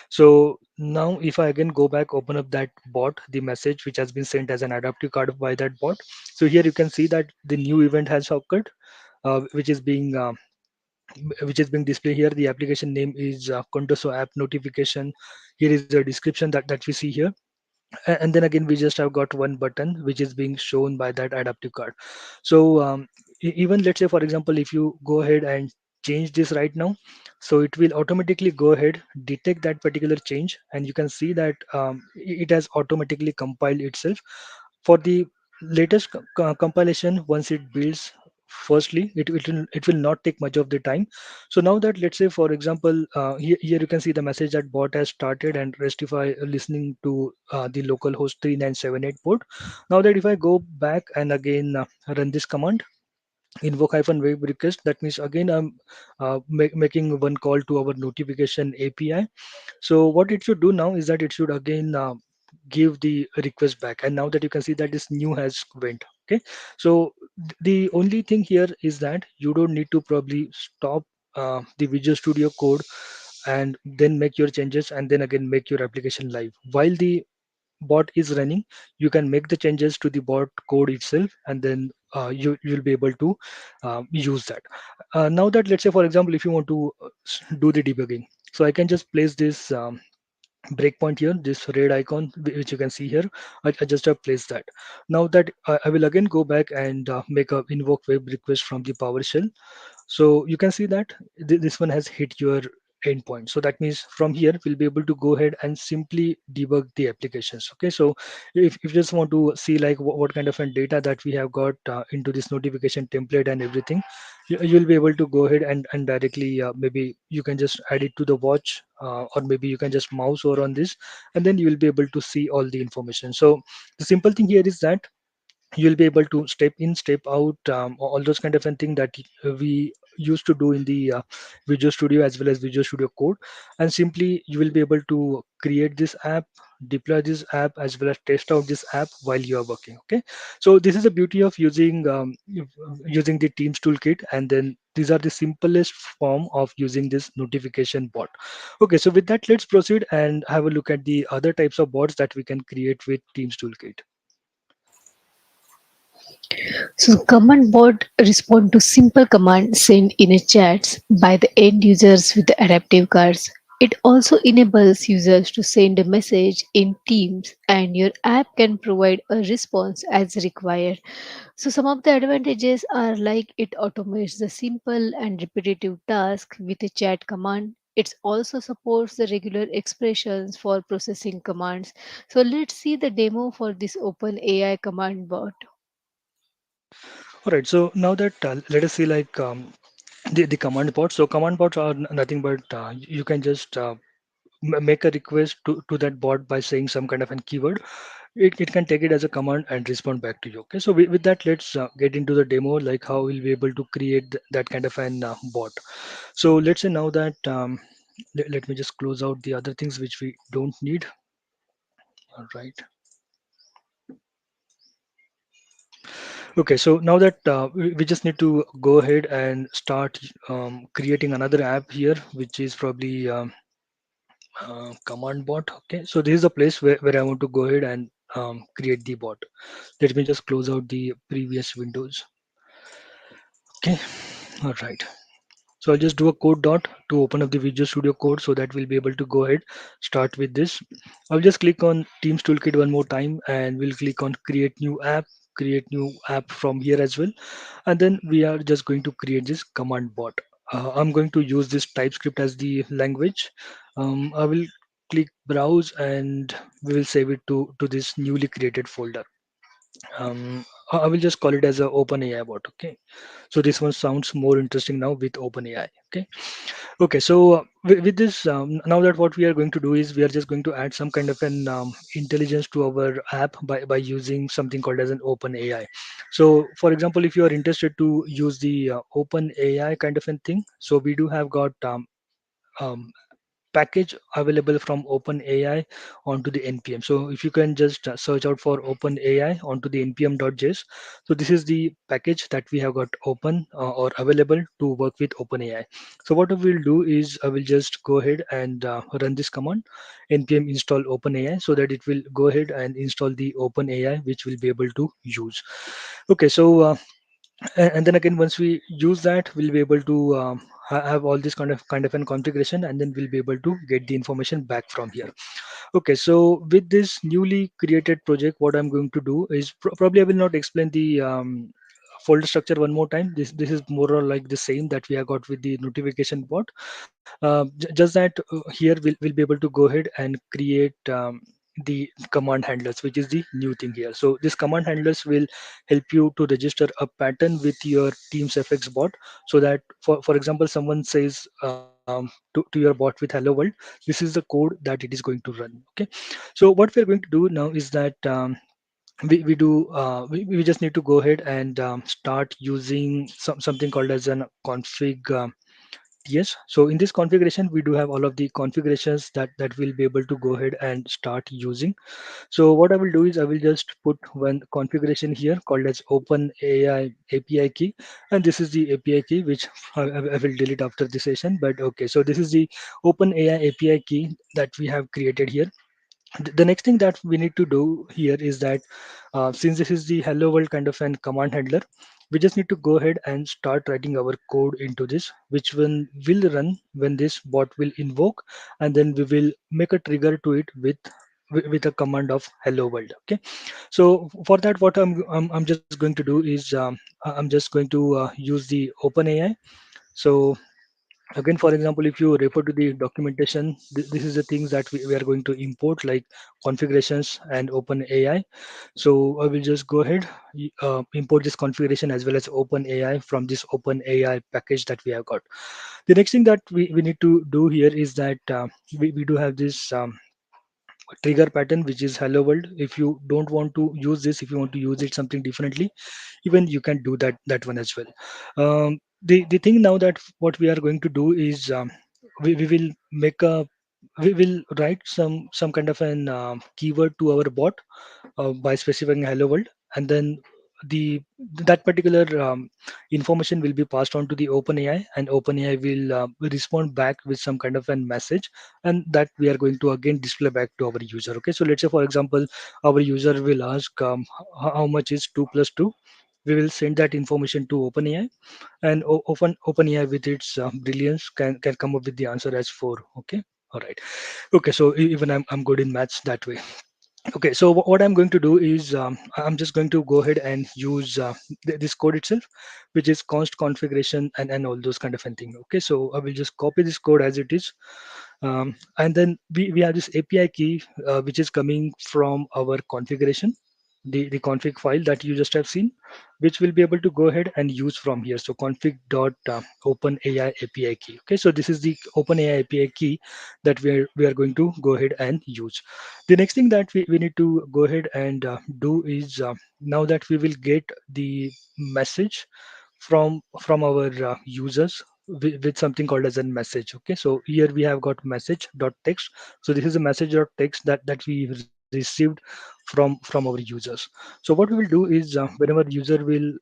[SPEAKER 6] So now if I again go back, open up that bot, the message which has been sent as an adaptive card by that bot. So here you can see that the new event has occurred, which is being displayed here. The application name is Contoso app notification. Here is the description that we see here. And then again we just have got one button which is being shown by that adaptive card. So even let's say, for example, if you go ahead and change this right now, so it will automatically go ahead, detect that particular change, and you can see that it has automatically compiled itself for the latest compilation. Once it builds, firstly it will not take much of the time. So now that let's say, for example, here you can see the message that bot has started and restify listening to the localhost 3978 port. Now that if I go back and again run this command, invoke hyphen web request, that means again I'm making one call to our notification API. So what it should do now is that it should again give the request back, and now that you can see that this new has went. Okay, so the only thing here is that you don't need to probably stop the Visual Studio Code and then make your changes and then again make your application live while the bot is running. You can make the changes to the bot code itself, and then you'll be able to use that. Now that let's say, for example, if you want to do the debugging, So I can just place this breakpoint here, this red icon which you can see here. I just have placed that. Now that I will again go back and make a invoke web request from the PowerShell. So you can see that this one has hit your endpoint. So that means from here we'll be able to go ahead and simply debug the applications. Okay, so if you just want to see like what kind of a data that we have got into this notification template and everything, you'll be able to go ahead and directly maybe you can just add it to the watch, or maybe you can just mouse over on this, and then you will be able to see all the information. So the simple thing here is that you'll be able to step in, step out, all those kind of thing that we used to do in the Visual Studio as well as Visual Studio Code. And simply you will be able to create this app, deploy this app, as well as test out this app while you are working. Okay, so this is the beauty of using using the Teams toolkit, and then these are the simplest form of using this notification bot. Okay, so with that, let's proceed and have a look at the other types of bots that we can create with Teams toolkit.
[SPEAKER 7] So command bot respond to simple command sent in a chats by the end users with the adaptive cards. It also enables users to send a message in Teams and your app can provide a response as required. So some of the advantages are like it automates the simple and repetitive task with a chat command. It also supports the regular expressions for processing commands. So let's see the demo for this open AI command bot.
[SPEAKER 6] All right, so now that let us see like the command bots. So command bots are nothing but you can just make a request to that bot by saying some kind of an keyword. It can take it as a command and respond back to you. Okay, so with that, let's get into the demo, like how we'll be able to create that kind of an bot. So let's say now that let me just close out the other things which we don't need. All right. Okay, so now that we just need to go ahead and start creating another app here, which is probably command bot. Okay, so this is the place where I want to go ahead and create the bot. Let me just close out the previous windows. Okay, all right. So I'll just do a code dot to open up the Visual Studio Code so that we'll be able to go ahead, start with this. I'll just click on Teams Toolkit one more time and we'll click on create new app from here as well. And then we are just going to create this command bot. I'm going to use this TypeScript as the language. I will click browse and we will save it to this newly created folder. I will just call it as a OpenAI bot. Okay, so this one sounds more interesting now with OpenAI. Okay, okay. So with this, now that what we are going to do is we are just going to add some kind of an intelligence to our app by using something called as an OpenAI. So, for example, if you are interested to use the OpenAI kind of a thing, so we do have got um, package available from OpenAI onto the npm. So if you can just search out for OpenAI onto the npm.js, so this is the package that we have got open or available to work with OpenAI. So what I will do is I will just go ahead and run this command npm install OpenAI, so that it will go ahead and install the OpenAI which we'll be able to use. Okay, so and then again once we use that we'll be able to have all this kind of an configuration, and then we'll be able to get the information back from here. Okay, so with this newly created project, what I'm going to do is probably I will not explain the folder structure one more time. This is more or like the same that we have got with the notification bot. Just that here we'll be able to go ahead and create the command handlers, which is the new thing here. So this command handlers will help you to register a pattern with your Teams FX bot, so that for example someone says to your bot with hello world, this is the code that it is going to run. Okay, so what we're going to do now is that we just need to go ahead and start using something called as an config yes. So in this configuration we do have all of the configurations that we'll be able to go ahead and start using. So what I will do is I will just put one configuration here called as OpenAI API key, and this is the API key which I will delete after the session. But okay, so this is the OpenAI API key that we have created here. The next thing that we need to do here is that since this is the hello world kind of an command handler, we just need to go ahead and start writing our code into this, which one will run when this bot will invoke, and then we will make a trigger to it with a command of hello world. Okay, so for that, what I'm just going to do is I'm just going to use the OpenAI. So again, for example, if you refer to the documentation, this is the things that we are going to import, like configurations and OpenAI. So I will just go ahead, import this configuration as well as OpenAI from this OpenAI package that we have got. The next thing that we need to do here is that we do have this trigger pattern, which is hello world. If you don't want to use this, if you want to use it something differently, even you can do that one as well. The thing now that what we are going to do is we will make a we will write some kind of an keyword to our bot by specifying hello world, and then the that particular information will be passed on to the OpenAI, and OpenAI will respond back with some kind of a message, and that we are going to again display back to our user. Okay, so let's say for example, our user will ask how much is 2 plus 2. We will send that information to OpenAI, and OpenAI with its brilliance can come up with the answer as 4. Okay, all right. Okay, so even I'm good in maths that way. Okay, so what I'm going to do is I'm just going to go ahead and use this code itself, which is const configuration and all those kind of thing. Okay, so I will just copy this code as it is, and then we have this API key which is coming from our configuration, the config file that you just have seen, which will be able to go ahead and use from here. So config dot OpenAI API key. Okay, so this is the OpenAI API key that we are going to go ahead and use. The next thing that we need to go ahead and do is now that we will get the message from our users with something called as a message. Okay, so here we have got message dot text. So this is a message dot text that we received from our users. So what we will do is whenever user will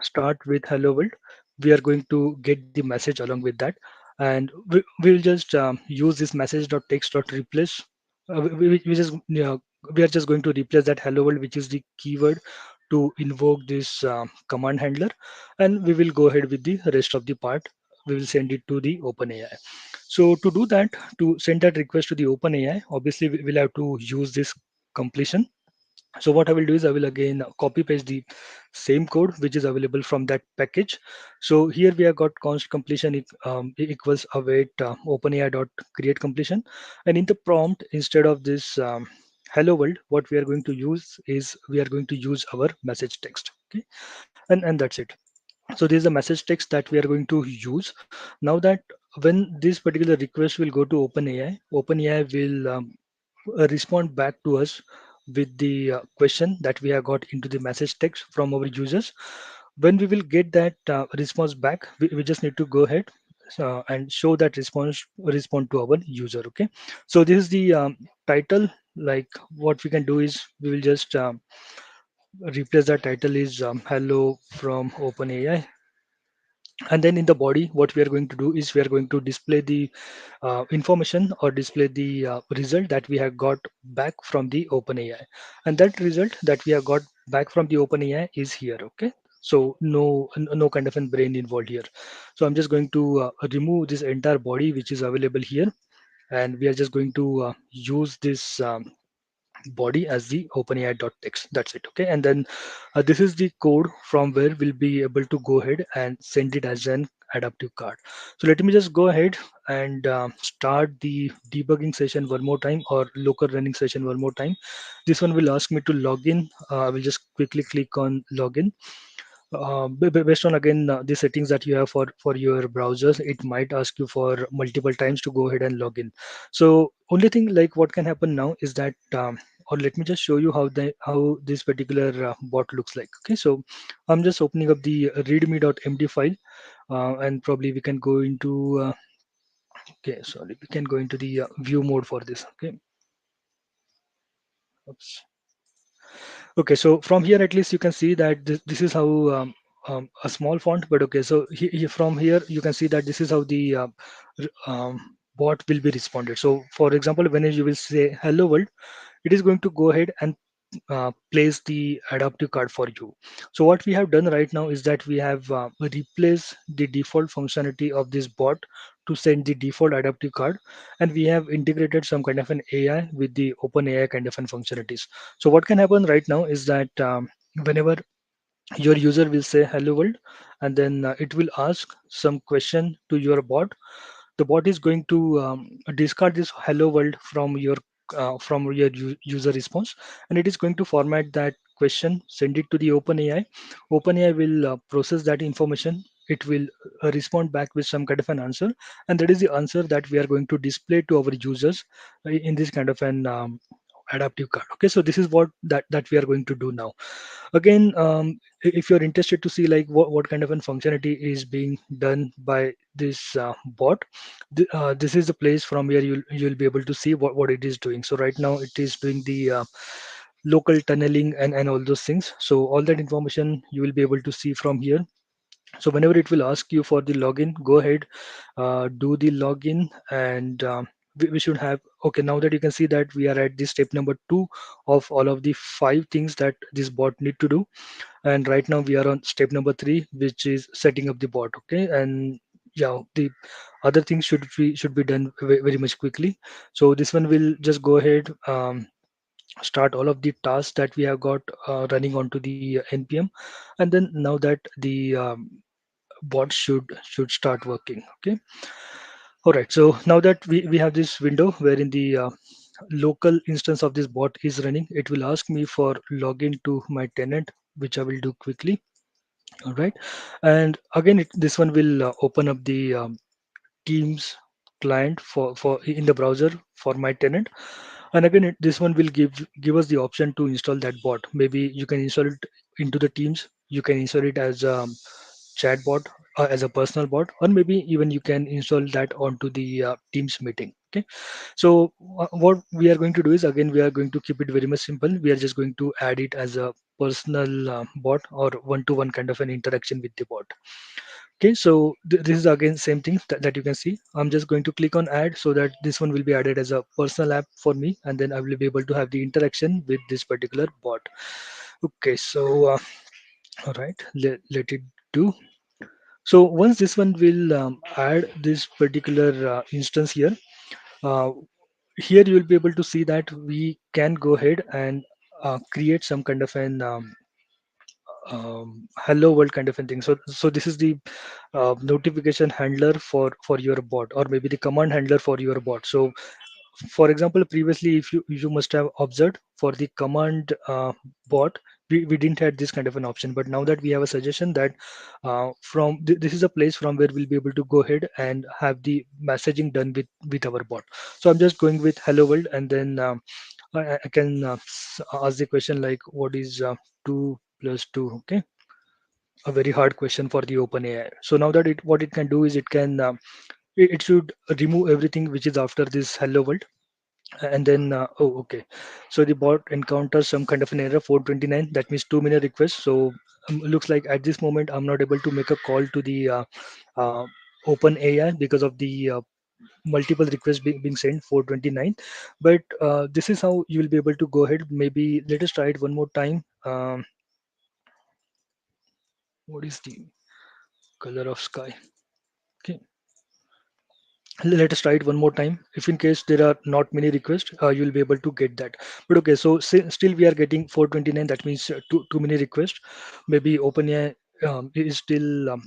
[SPEAKER 6] start with hello world, we are going to get the message along with that, and we will just use this message dot text dot replace. We just we are just going to replace that hello world, which is the keyword, to invoke this command handler, and we will go ahead with the rest of the part. We will send it to the OpenAI. So to do that, to send that request to the OpenAI, obviously we will have to use this completion. So what I will do is I will again copy paste the same code which is available from that package. So here we have got const completion equals await OpenAI dot create completion, and in the prompt, instead of this hello world, what we are going to use is we are going to use our message text. Okay, and that's it. So this is a message text that we are going to use. Now that when this particular request will go to OpenAI will respond back to us with the question that we have got into the message text from our users. When we will get that response back, we just need to go ahead and show that respond to our user. Okay, so this is the title. Like what we can do is we will just replace that title is hello from OpenAI, and then in the body what we are going to do is we are going to display the information or display the result that we have got back from the OpenAI, and that result that we have got back from the OpenAI is here. Okay, so no kind of a brain involved here. So I'm just going to remove this entire body which is available here, and we are just going to use this body as the OpenAI.text. That's it. Okay, and then this is the code from where we'll be able to go ahead and send it as an adaptive card. So let me just go ahead and start the debugging session one more time, or local running session one more time. This one will ask me to log in. I will just quickly click on login. Based on again the settings that you have for your browsers, it might ask you for multiple times to go ahead and log in. So only thing like what can happen now is that or let me just show you how this particular bot looks like. Okay, so I'm just opening up the readme.md file, and probably we can go into okay, sorry, we can go into the view mode for this. Okay, oops. Okay, so from here at least you can see that this is how a small font, but okay, so from here you can see that this is how the bot will be responded. So for example, when you will say hello world, it is going to go ahead and place the adaptive card for you. So what we have done right now is that we have replaced the default functionality of this bot to send the default adaptive card, and we have integrated some kind of an AI with the open AI kind of an functionalities. So what can happen right now is that whenever your user will say hello world, and then it will ask some question to your bot. The bot is going to discard this hello world from your user response, and it is going to format that question, send it to the OpenAI. OpenAI will process that information. It will respond back with some kind of an answer, and that is the answer that we are going to display to our users in this kind of an adaptive card. Okay, so this is what that we are going to do now. Again, if you're interested to see like what kind of an functionality is being done by this bot, this is the place from where you'll be able to see what it is doing. So right now it is doing the local tunneling and all those things. So all that information you will be able to see from here. So whenever it will ask you for the login, go ahead, do the login, and we should have. Okay, now that you can see that we are at the step number 2 of all of the 5 things that this bot need to do, and right now we are on step number 3, which is setting up the bot. Okay, and yeah, the other things should be done very much quickly. So this one will just go ahead, start all of the tasks that we have got running onto the npm, and then now that the bot should start working. Okay, all right, so now that we have this window wherein the local instance of this bot is running, it will ask me for login to my tenant, which I will do quickly. All right, and again this one will open up the Teams client for in the browser for my tenant, and again this one will give us the option to install that bot. Maybe you can install it into the Teams, you can install it as a chat bot, as a personal bot, or maybe even you can install that onto the Teams meeting. Okay, so what we are going to do is, again we are going to keep it very much simple. We are just going to add it as a personal bot, or one-to-one kind of an interaction with the bot. Okay, so this is again same thing that you can see. I'm just going to click on add so that this one will be added as a personal app for me, and then I will be able to have the interaction with this particular bot. Okay, so all right, let it do. So once this one will add this particular instance here, uh, here you will be able to see that we can go ahead and create some kind of an hello world kind of a thing. So this is the notification handler for your bot, or maybe the command handler for your bot. So for example, previously if you must have observed for the command bot, we didn't have this kind of an option, but now that we have a suggestion that this is a place from where we'll be able to go ahead and have the messaging done with our bot. So I'm just going with hello world, and then I can ask the question like what is 2 plus 2. Okay, a very hard question for the OpenAI. So now that what it can do is it can it should remove everything which is after this hello world, and then oh okay, so the bot encounters some kind of an error 429, that means too many requests. So looks like at this moment I'm not able to make a call to the uh, OpenAI because of the multiple requests being sent 429. But this is how you will be able to go ahead. Maybe let us try it one more time. What is the color of sky? Okay, let us try it one more time. If in case there are not many requests, you'll be able to get that. But okay, so still we are getting 429, that means too many requests. Maybe OpenAI is still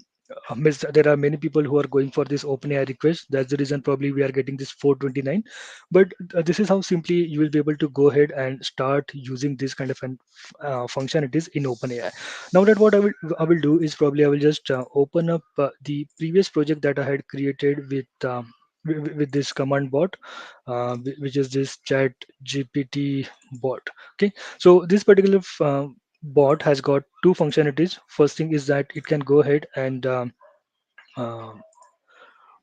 [SPEAKER 6] means there are many people who are going for this OpenAI request. That's the reason probably we are getting this 429. But this is how simply you will be able to go ahead and start using this kind of functionalities in OpenAI. Now that what I will do is probably I will just open up the previous project that I had created with this command bot, which is this chat GPT bot. Okay, so this particular bot has got two functionalities. First thing is that it can go ahead and uh,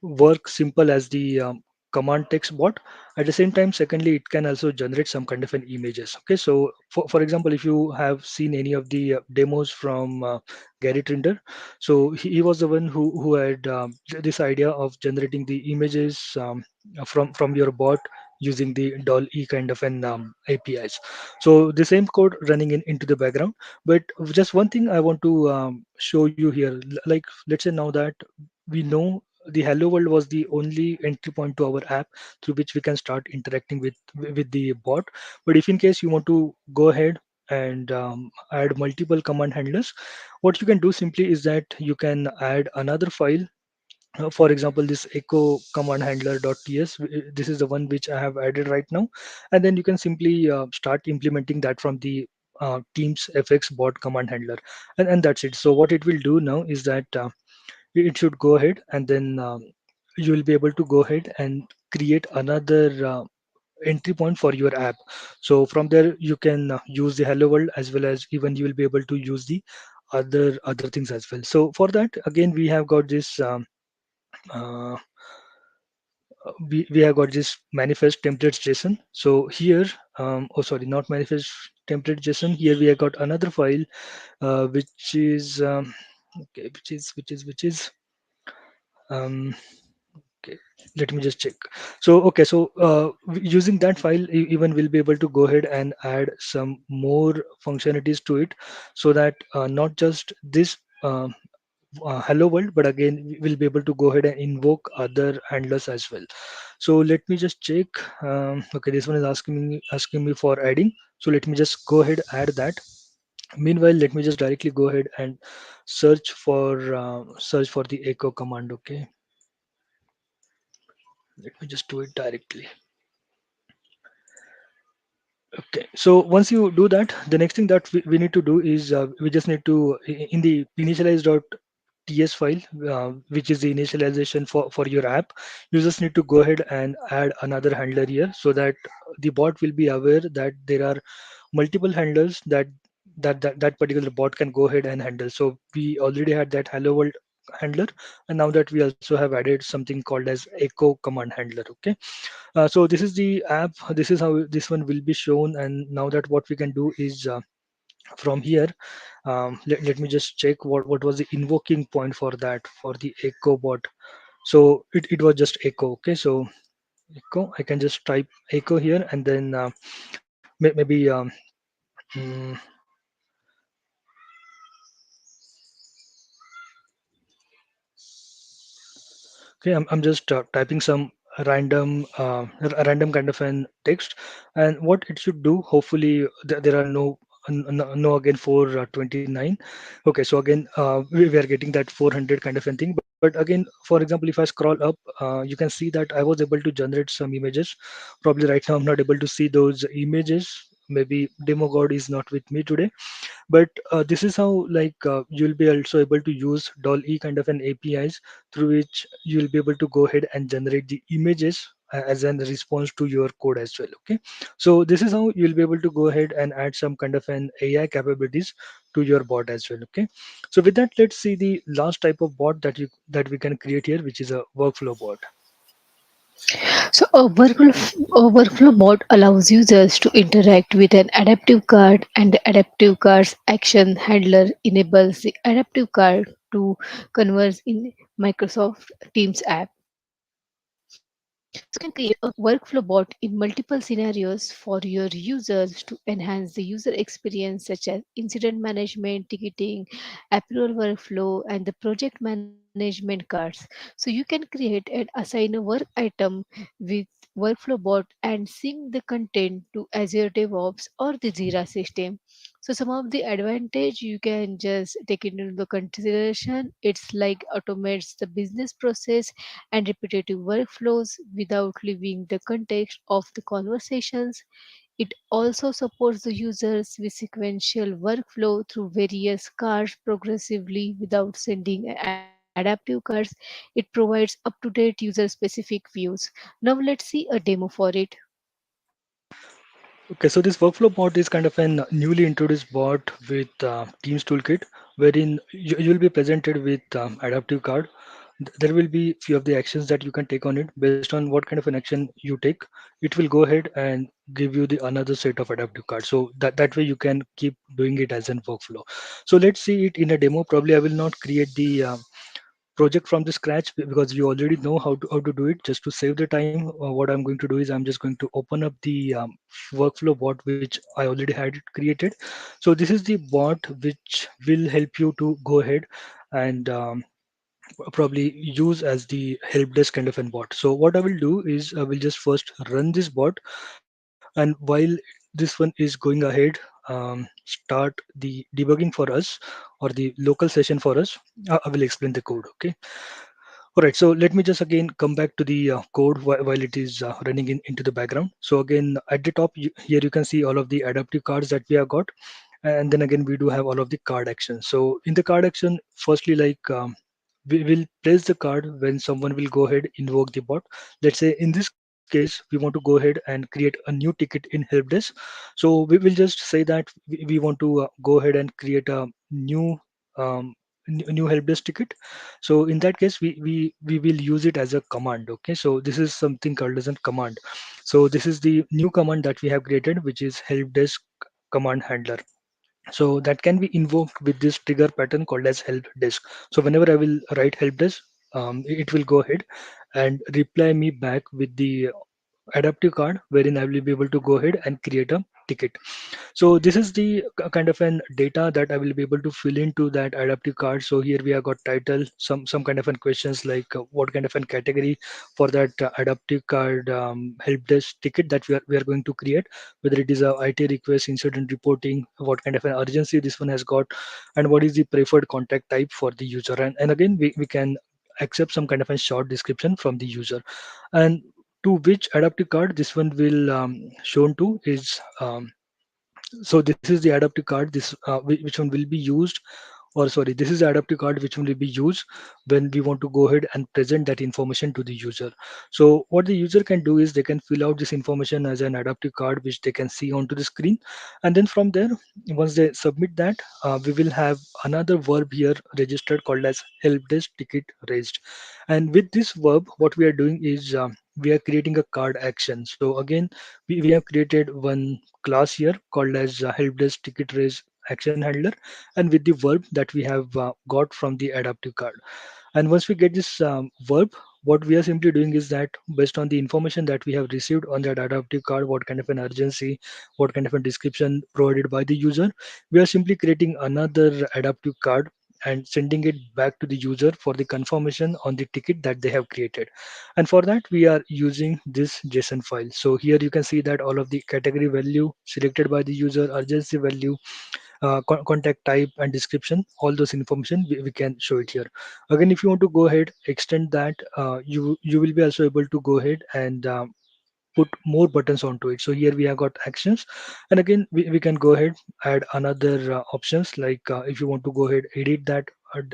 [SPEAKER 6] work simple as the command text bot. At the same time, secondly, it can also generate some kind of an images. Okay, so for example, if you have seen any of the demos from Gary Trinder, so he was the one who had this idea of generating the images from your bot using the .e kind of an APIs. So the same code running into the background. But just one thing I want to show you here, like let's say now that we know the hello world was the only entry point to our app through which we can start interacting with the bot. But if in case you want to go ahead and add multiple command handlers, what you can do simply is that you can add another file. For example, this echo command handler.ts, this is the one which I have added right now. And then you can simply start implementing that from the Teams FX bot command handler. And that's it. So what it will do now is that it should go ahead, and then you will be able to go ahead and create another entry point for your app. So from there you can use the hello world, as well as even you will be able to use the other things as well. So for that, again, we have got this uh, we have got this manifest templates JSON. So here, oh sorry, not manifest template JSON. Here we have got another file, which is okay, which is um, okay. Let me just check. So okay, so using that file, even we'll be able to go ahead and add some more functionalities to it, so that not just this. Hello world, but again we'll be able to go ahead and invoke other handlers as well. So let me just check. Okay, this one is asking me for adding. So let me just go ahead add that. Meanwhile, let me just directly go ahead and search for the echo command. Okay, let me just do it directly. Okay, so once you do that, the next thing that we need to do is we just need to in the initialize.ts file, which is the initialization for your app. You just need to go ahead and add another handler here, so that the bot will be aware that there are multiple handlers that particular bot can go ahead and handle. So we already had that hello world handler, and now that we also have added something called as echo command handler. Okay, so this is the app. This is how this one will be shown. And now that what we can do is from here, let me just check what was the invoking point for that, for the echo bot. So it was just echo. Okay, so echo, I can just type echo here, and then maybe mm, okay, I'm just typing some random kind of an text, and what it should do. Hopefully, there are no again 429. Okay, so again, we are getting that 400 kind of a thing. But again, for example, if I scroll up, you can see that I was able to generate some images. Probably right now I'm not able to see those images. Maybe demo god is not with me today, but this is how, like, you'll be also able to use DALL-E kind of an APIs, through which you'll be able to go ahead and generate the images as a response to your code as well. Okay, so this is how you'll be able to go ahead and add some kind of an AI capabilities to your bot as well. Okay, so with that, let's see the last type of bot that we can create here, which is a workflow bot.
[SPEAKER 7] So a workflow bot allows users to interact with an adaptive card, and the adaptive card's action handler enables the adaptive card to converse in Microsoft Teams app. So you can create a workflow bot in multiple scenarios for your users to enhance the user experience, such as incident management, ticketing, approval workflow, and the project management cards. So you can create and assign a work item with workflow bot and sync the content to Azure DevOps or the Jira system. So some of the advantage you can just take into the consideration. It's like automates the business process and repetitive workflows without leaving the context of the conversations. It also supports the users with sequential workflow through various cards progressively without sending adaptive cards. It provides up-to-date user-specific views. Now let's see a demo for it.
[SPEAKER 6] Okay, so this workflow bot is kind of an newly introduced bot with Teams Toolkit, wherein you'll be presented with adaptive card. There will be few of the actions that you can take on it. Based on what kind of an action you take, it will go ahead and give you the another set of adaptive cards. So that way you can keep doing it as a workflow. So let's see it in a demo. Probably I will not create the project from the scratch because you already know how to do it. Just to save the time, what I'm going to do is I'm just going to open up the workflow bot which I already had it created. So this is the bot which will help you to go ahead and probably use as the help desk kind of a bot. So what I will do is I will just first run this bot, and while this one is going ahead, start the debugging for us or the local session for us. I will explain the code. Okay. All right, so let me just again come back to the code while it is running into the background. So again, at the top here you can see all of the adaptive cards that we have got, and then again we do have all of the card actions. So in the card action, firstly, like we will place the card when someone will go ahead invoke the bot. Let's say in this case we want to go ahead and create a new ticket in help desk. So we will just say that we want to go ahead and create a um, new help desk ticket. So in that case we will use it as a command. Okay, so this is something called as a command. So this is the new command that we have created, which is help desk command handler. So that can be invoked with this trigger pattern called as help desk. So whenever I will write help desk, it will go ahead and reply me back with the adaptive card wherein I will be able to go ahead and create a ticket. So this is the kind of an data that I will be able to fill into that adaptive card. So here we have got title, some kind of an questions like what kind of an category for that adaptive card help desk ticket that we are going to create, whether it is a IT request, incident reporting, what kind of an urgency this one has got, and what is the preferred contact type for the user. And again, we can accept some kind of a short description from the user. And to which adaptive card this one will shown to is so this is the adaptive card this which one will be used, or sorry, this is the adaptive card which will be used when we want to go ahead and present that information to the user. So what the user can do is they can fill out this information as an adaptive card which they can see onto the screen, and then from there, once they submit that, we will have another verb here registered called as help desk ticket raised. And with this verb what we are doing is we are creating a card action. So again, we have created one class here called as help desk ticket raise action handler, and with the verb that we have got from the adaptive card. And once we get this verb, what we are simply doing is that based on the information that we have received on that adaptive card, what kind of an urgency, what kind of a description provided by the user, we are simply creating another adaptive card and sending it back to the user for the confirmation on the ticket that they have created. And for that we are using this JSON file. So here you can see that all of the category value selected by the user, urgency value, contact type and description, all those information we can show it here. Again, if you want to go ahead extend that, you will be also able to go ahead and put more buttons onto it. So here we have got actions, and again we can go ahead add another options like if you want to go ahead edit that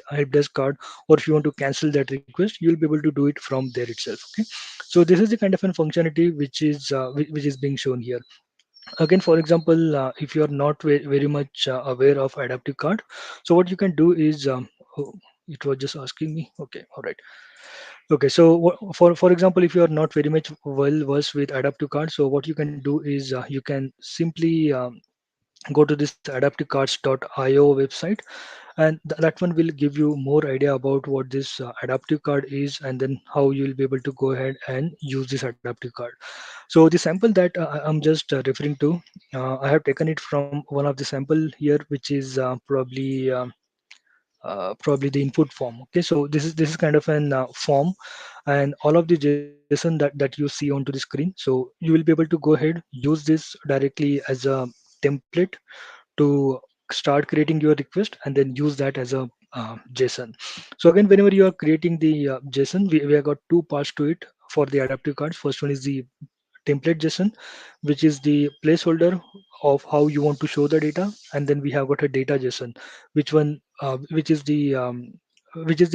[SPEAKER 6] help desk card, or if you want to cancel that request, you'll be able to do it from there itself. Okay, so this is the kind of a functionality which is being shown here. Again, for example, if you are not very much aware of adaptive card, so what you can do is oh, it was just asking me. Okay, all right. Okay, so for example, if you are not very much well versed with adaptive cards, so what you can do is you can simply go to this adaptivecards.io website, and that one will give you more idea about what this adaptive card is, and then how you will be able to go ahead and use this adaptive card. So the sample that I'm just referring to, I have taken it from one of the sample here, which is probably the input form. Okay, so this is kind of an form, and all of the JSON that you see onto the screen. So you will be able to go ahead use this directly as a template to start creating your request, and then use that as a JSON. So again, whenever you are creating the JSON, we have got two parts to it for the adaptive cards. First one is the template JSON, which is the placeholder of how you want to show the data, and then we have got a data JSON, which one, which is the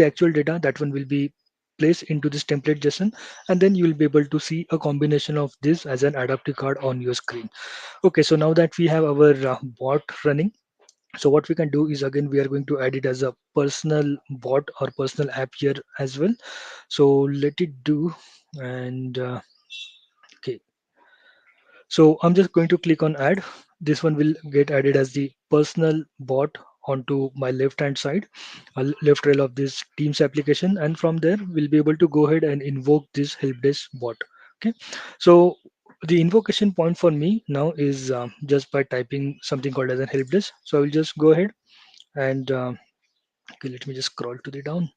[SPEAKER 6] actual data that one will be placed into this template JSON, and then you will be able to see a combination of this as an adaptive card on your screen. Okay, so now that we have our bot running, so what we can do is again we are going to add it as a personal bot or personal app here as well. So let it do, and okay, so I'm just going to click on add. This one will get added as the personal bot onto my left hand side, left rail of this Teams application, and from there we'll be able to go ahead and invoke this help desk bot. Okay, so the invocation point for me now is just by typing something called as a help desk. So I will just go ahead and okay, let me just scroll to the down,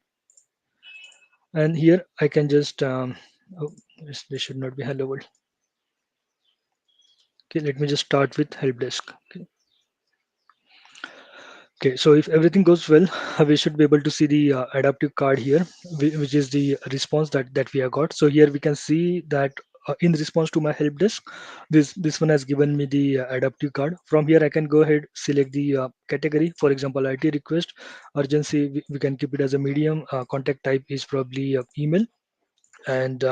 [SPEAKER 6] and here I can just oh, this should not be hello world. Okay, let me just start with help desk. Okay. Okay, so if everything goes well, we should be able to see the adaptive card here, which is the response that we have got. So here we can see that in response to my help desk, this one has given me the adaptive card. From here, I can go ahead, select the category. For example, IT request, urgency. We can keep it as a medium. Contact type is probably email, and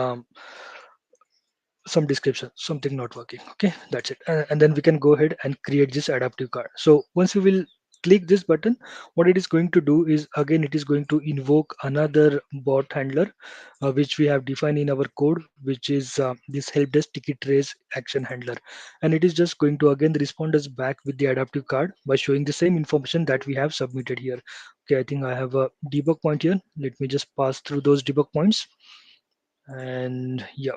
[SPEAKER 6] some description, something not working. Okay, that's it. And then we can go ahead and create this adaptive card. So once we will click this button, what it is going to do is, again, it is going to invoke another bot handler, which we have defined in our code, which is this help desk ticket trace action handler. And it is just going to again respond us back with the adaptive card by showing the same information that we have submitted here. Okay, I think I have a debug point here. Let me just pass through those debug points. And yeah,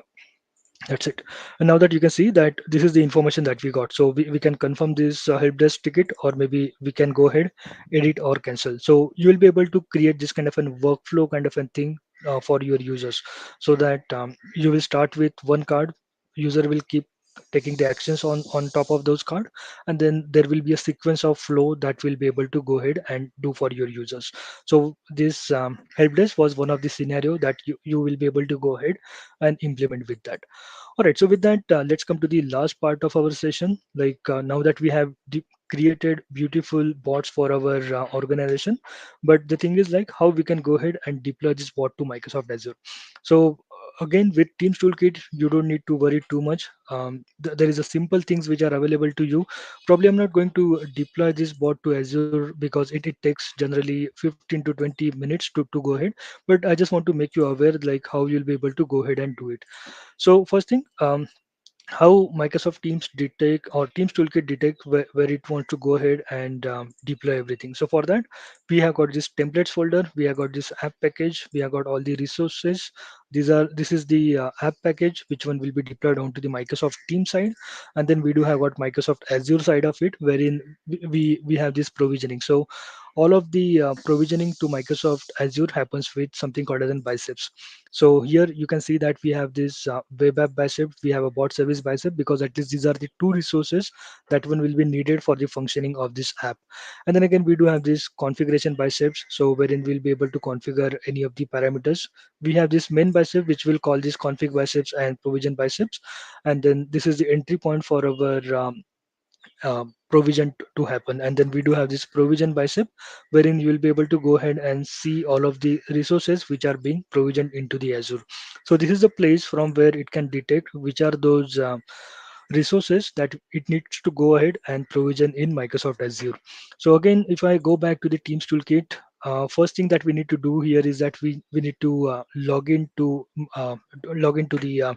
[SPEAKER 6] that's it. And now that you can see that this is the information that we got. So we can confirm this help desk ticket, or maybe we can go ahead, edit or cancel. So you will be able to create this kind of a workflow kind of a thing for your users, so that you will start with one card, user will keep taking the actions on top of those card, and then there will be a sequence of flow that will be able to go ahead and do for your users. So this help desk was one of the scenario that you will be able to go ahead and implement with that. All right, so with that, let's come to the last part of our session. Like now that we have created beautiful bots for our organization, but the thing is like how we can go ahead and deploy this bot to Microsoft Azure. So again, with Teams Toolkit, you don't need to worry too much. There is a simple things which are available to you. Probably I'm not going to deploy this bot to Azure because it takes generally 15 to 20 minutes to go ahead. But I just want to make you aware like how you'll be able to go ahead and do it. So first thing, how Microsoft Teams detect or Teams Toolkit detect where it wants to go ahead and deploy everything. So for that, we have got this templates folder, we have got this app package, we have got all the resources. This is the app package, which one will be deployed onto the Microsoft Teams side, and then we do have got Microsoft Azure side of it, wherein we have this provisioning. So all of the provisioning to Microsoft Azure happens with something called as an biceps. So here you can see that we have this web app bicep, we have a bot service bicep, because at least these are the two resources that one will be needed for the functioning of this app. And then again, we do have this configuration biceps, so wherein we'll be able to configure any of the parameters. We have this main bicep, which will call this config biceps and provision biceps. And then this is the entry point for our provision to happen. And then we do have this provision bicep, wherein you will be able to go ahead and see all of the resources which are being provisioned into the Azure. So this is the place from where it can detect which are those resources that it needs to go ahead and provision in Microsoft Azure. So again, if I go back to the Teams Toolkit, first thing that we need to do here is that we need to uh, log into the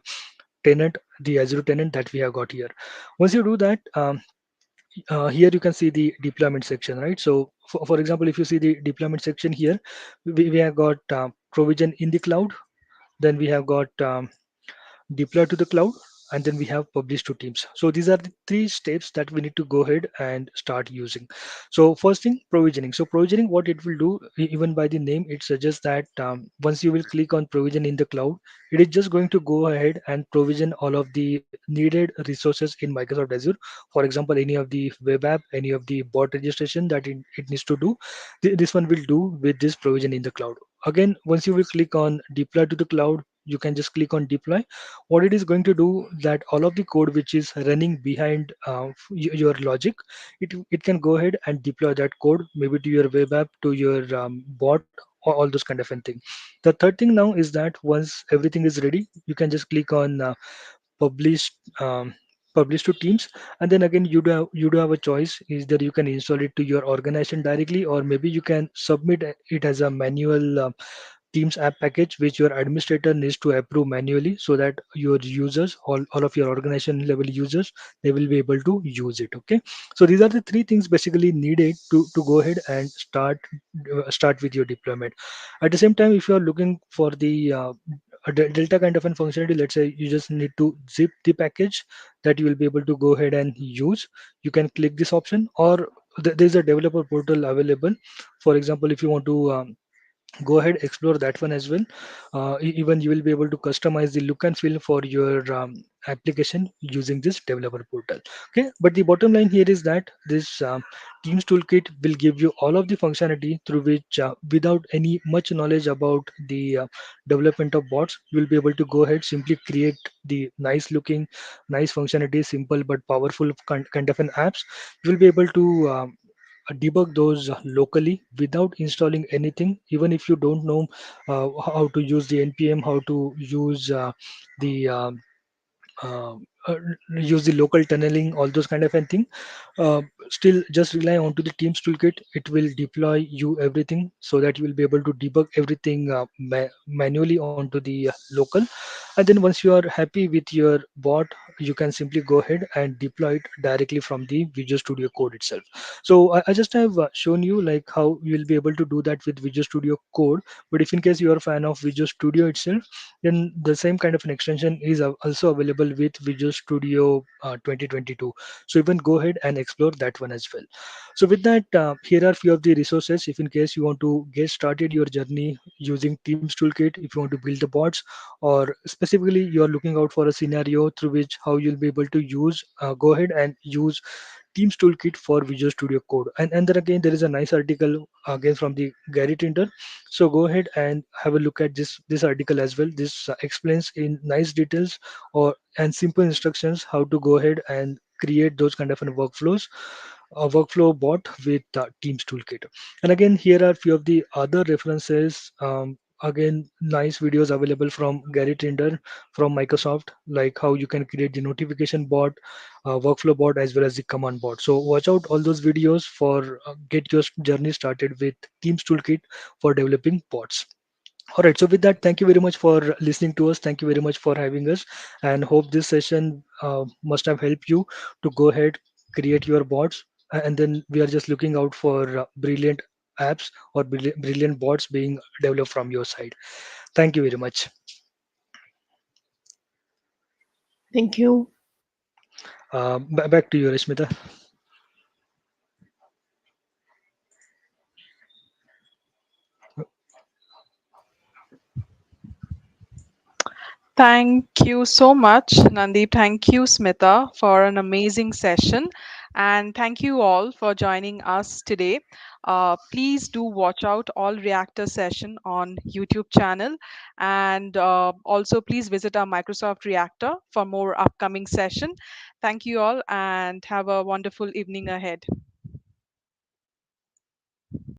[SPEAKER 6] tenant, the Azure tenant that we have got here. Once you do that, here you can see the deployment section, right? So for example, if you see the deployment section here, we have got provision in the cloud, then we have got deploy to the cloud, and then we have publish to Teams. So these are the three steps that we need to go ahead and start using. So first thing, provisioning. So provisioning, what it will do, even by the name it suggests that once you will click on provision in the cloud, it is just going to go ahead and provision all of the needed resources in Microsoft Azure. For example, any of the web app, any of the bot registration that it needs to do, this one will do with this provision in the cloud. Again, once you will click on deploy to the cloud, you can just click on deploy. What it is going to do, that all of the code which is running behind your logic, it can go ahead and deploy that code, maybe to your web app, to your bot, or all those kind of thing. The third thing now is that once everything is ready, you can just click on publish publish to Teams, and then again you do have a choice, is that you can install it to your organization directly, or maybe you can submit it as a manual Teams app package, which your administrator needs to approve manually, so that your users, all of your organization level users, they will be able to use it. Okay, so these are the three things basically needed to go ahead and start with your deployment. At the same time, if you are looking for the delta kind of an functionality, let's say you just need to zip the package that you will be able to go ahead and use, you can click this option, or there's a developer portal available. For example, if you want to go ahead, explore that one as well. Even you will be able to customize the look and feel for your application using this developer portal. Okay, but the bottom line here is that this Teams Toolkit will give you all of the functionality through which, without any much knowledge about the development of bots, you will be able to go ahead, simply create the nice looking, nice functionality, simple but powerful kind of an apps. You will be able to debug those locally without installing anything. Even if you don't know how to use the npm, how to the uh, uh, use the local tunneling, all those kind of a thing, uh, still just rely onto the Teams Toolkit. It will deploy you everything so that you will be able to debug everything manually onto the local. And then once you are happy with your bot, you can simply go ahead and deploy it directly from the Visual Studio Code itself. So I just have shown you like how you will be able to do that with Visual Studio Code. But if in case you are a fan of Visual Studio itself, then the same kind of an extension is also available with Visual Studio 2022. So even go ahead and explore that one as well. So with that, here are few of the resources if in case you want to get started your journey using Teams Toolkit. If you want to build the bots, or specifically you are looking out for a scenario through which how you'll be able to use, go ahead and use Teams Toolkit for Visual Studio Code. And then again, there is a nice article again from the Gary Tinder. So go ahead and have a look at this article as well. This explains in nice details or and simple instructions how to go ahead and create those kind of workflows, a workflow bot with Teams Toolkit. And again, here are few of the other references. Again, nice videos available from Gary Tinder from Microsoft, like how you can create the notification bot, workflow bot, as well as the command bot. So watch out all those videos for get your journey started with Teams Toolkit for developing bots. All right. So with that, thank you very much for listening to us. Thank you very much for having us, and hope this session must have helped you to go ahead, create your bots, and then we are just looking out for brilliant apps or brilliant bots being developed from your side. Thank you very much.
[SPEAKER 7] Thank you.
[SPEAKER 6] Back to you, Rashmita.
[SPEAKER 4] Thank you so much, Nanddeep. Thank you, Smita, for an amazing session. And thank you all for joining us today. Please do watch out all Reactor session on YouTube channel. And also please visit our Microsoft Reactor for more upcoming session. Thank you all and have a wonderful evening ahead.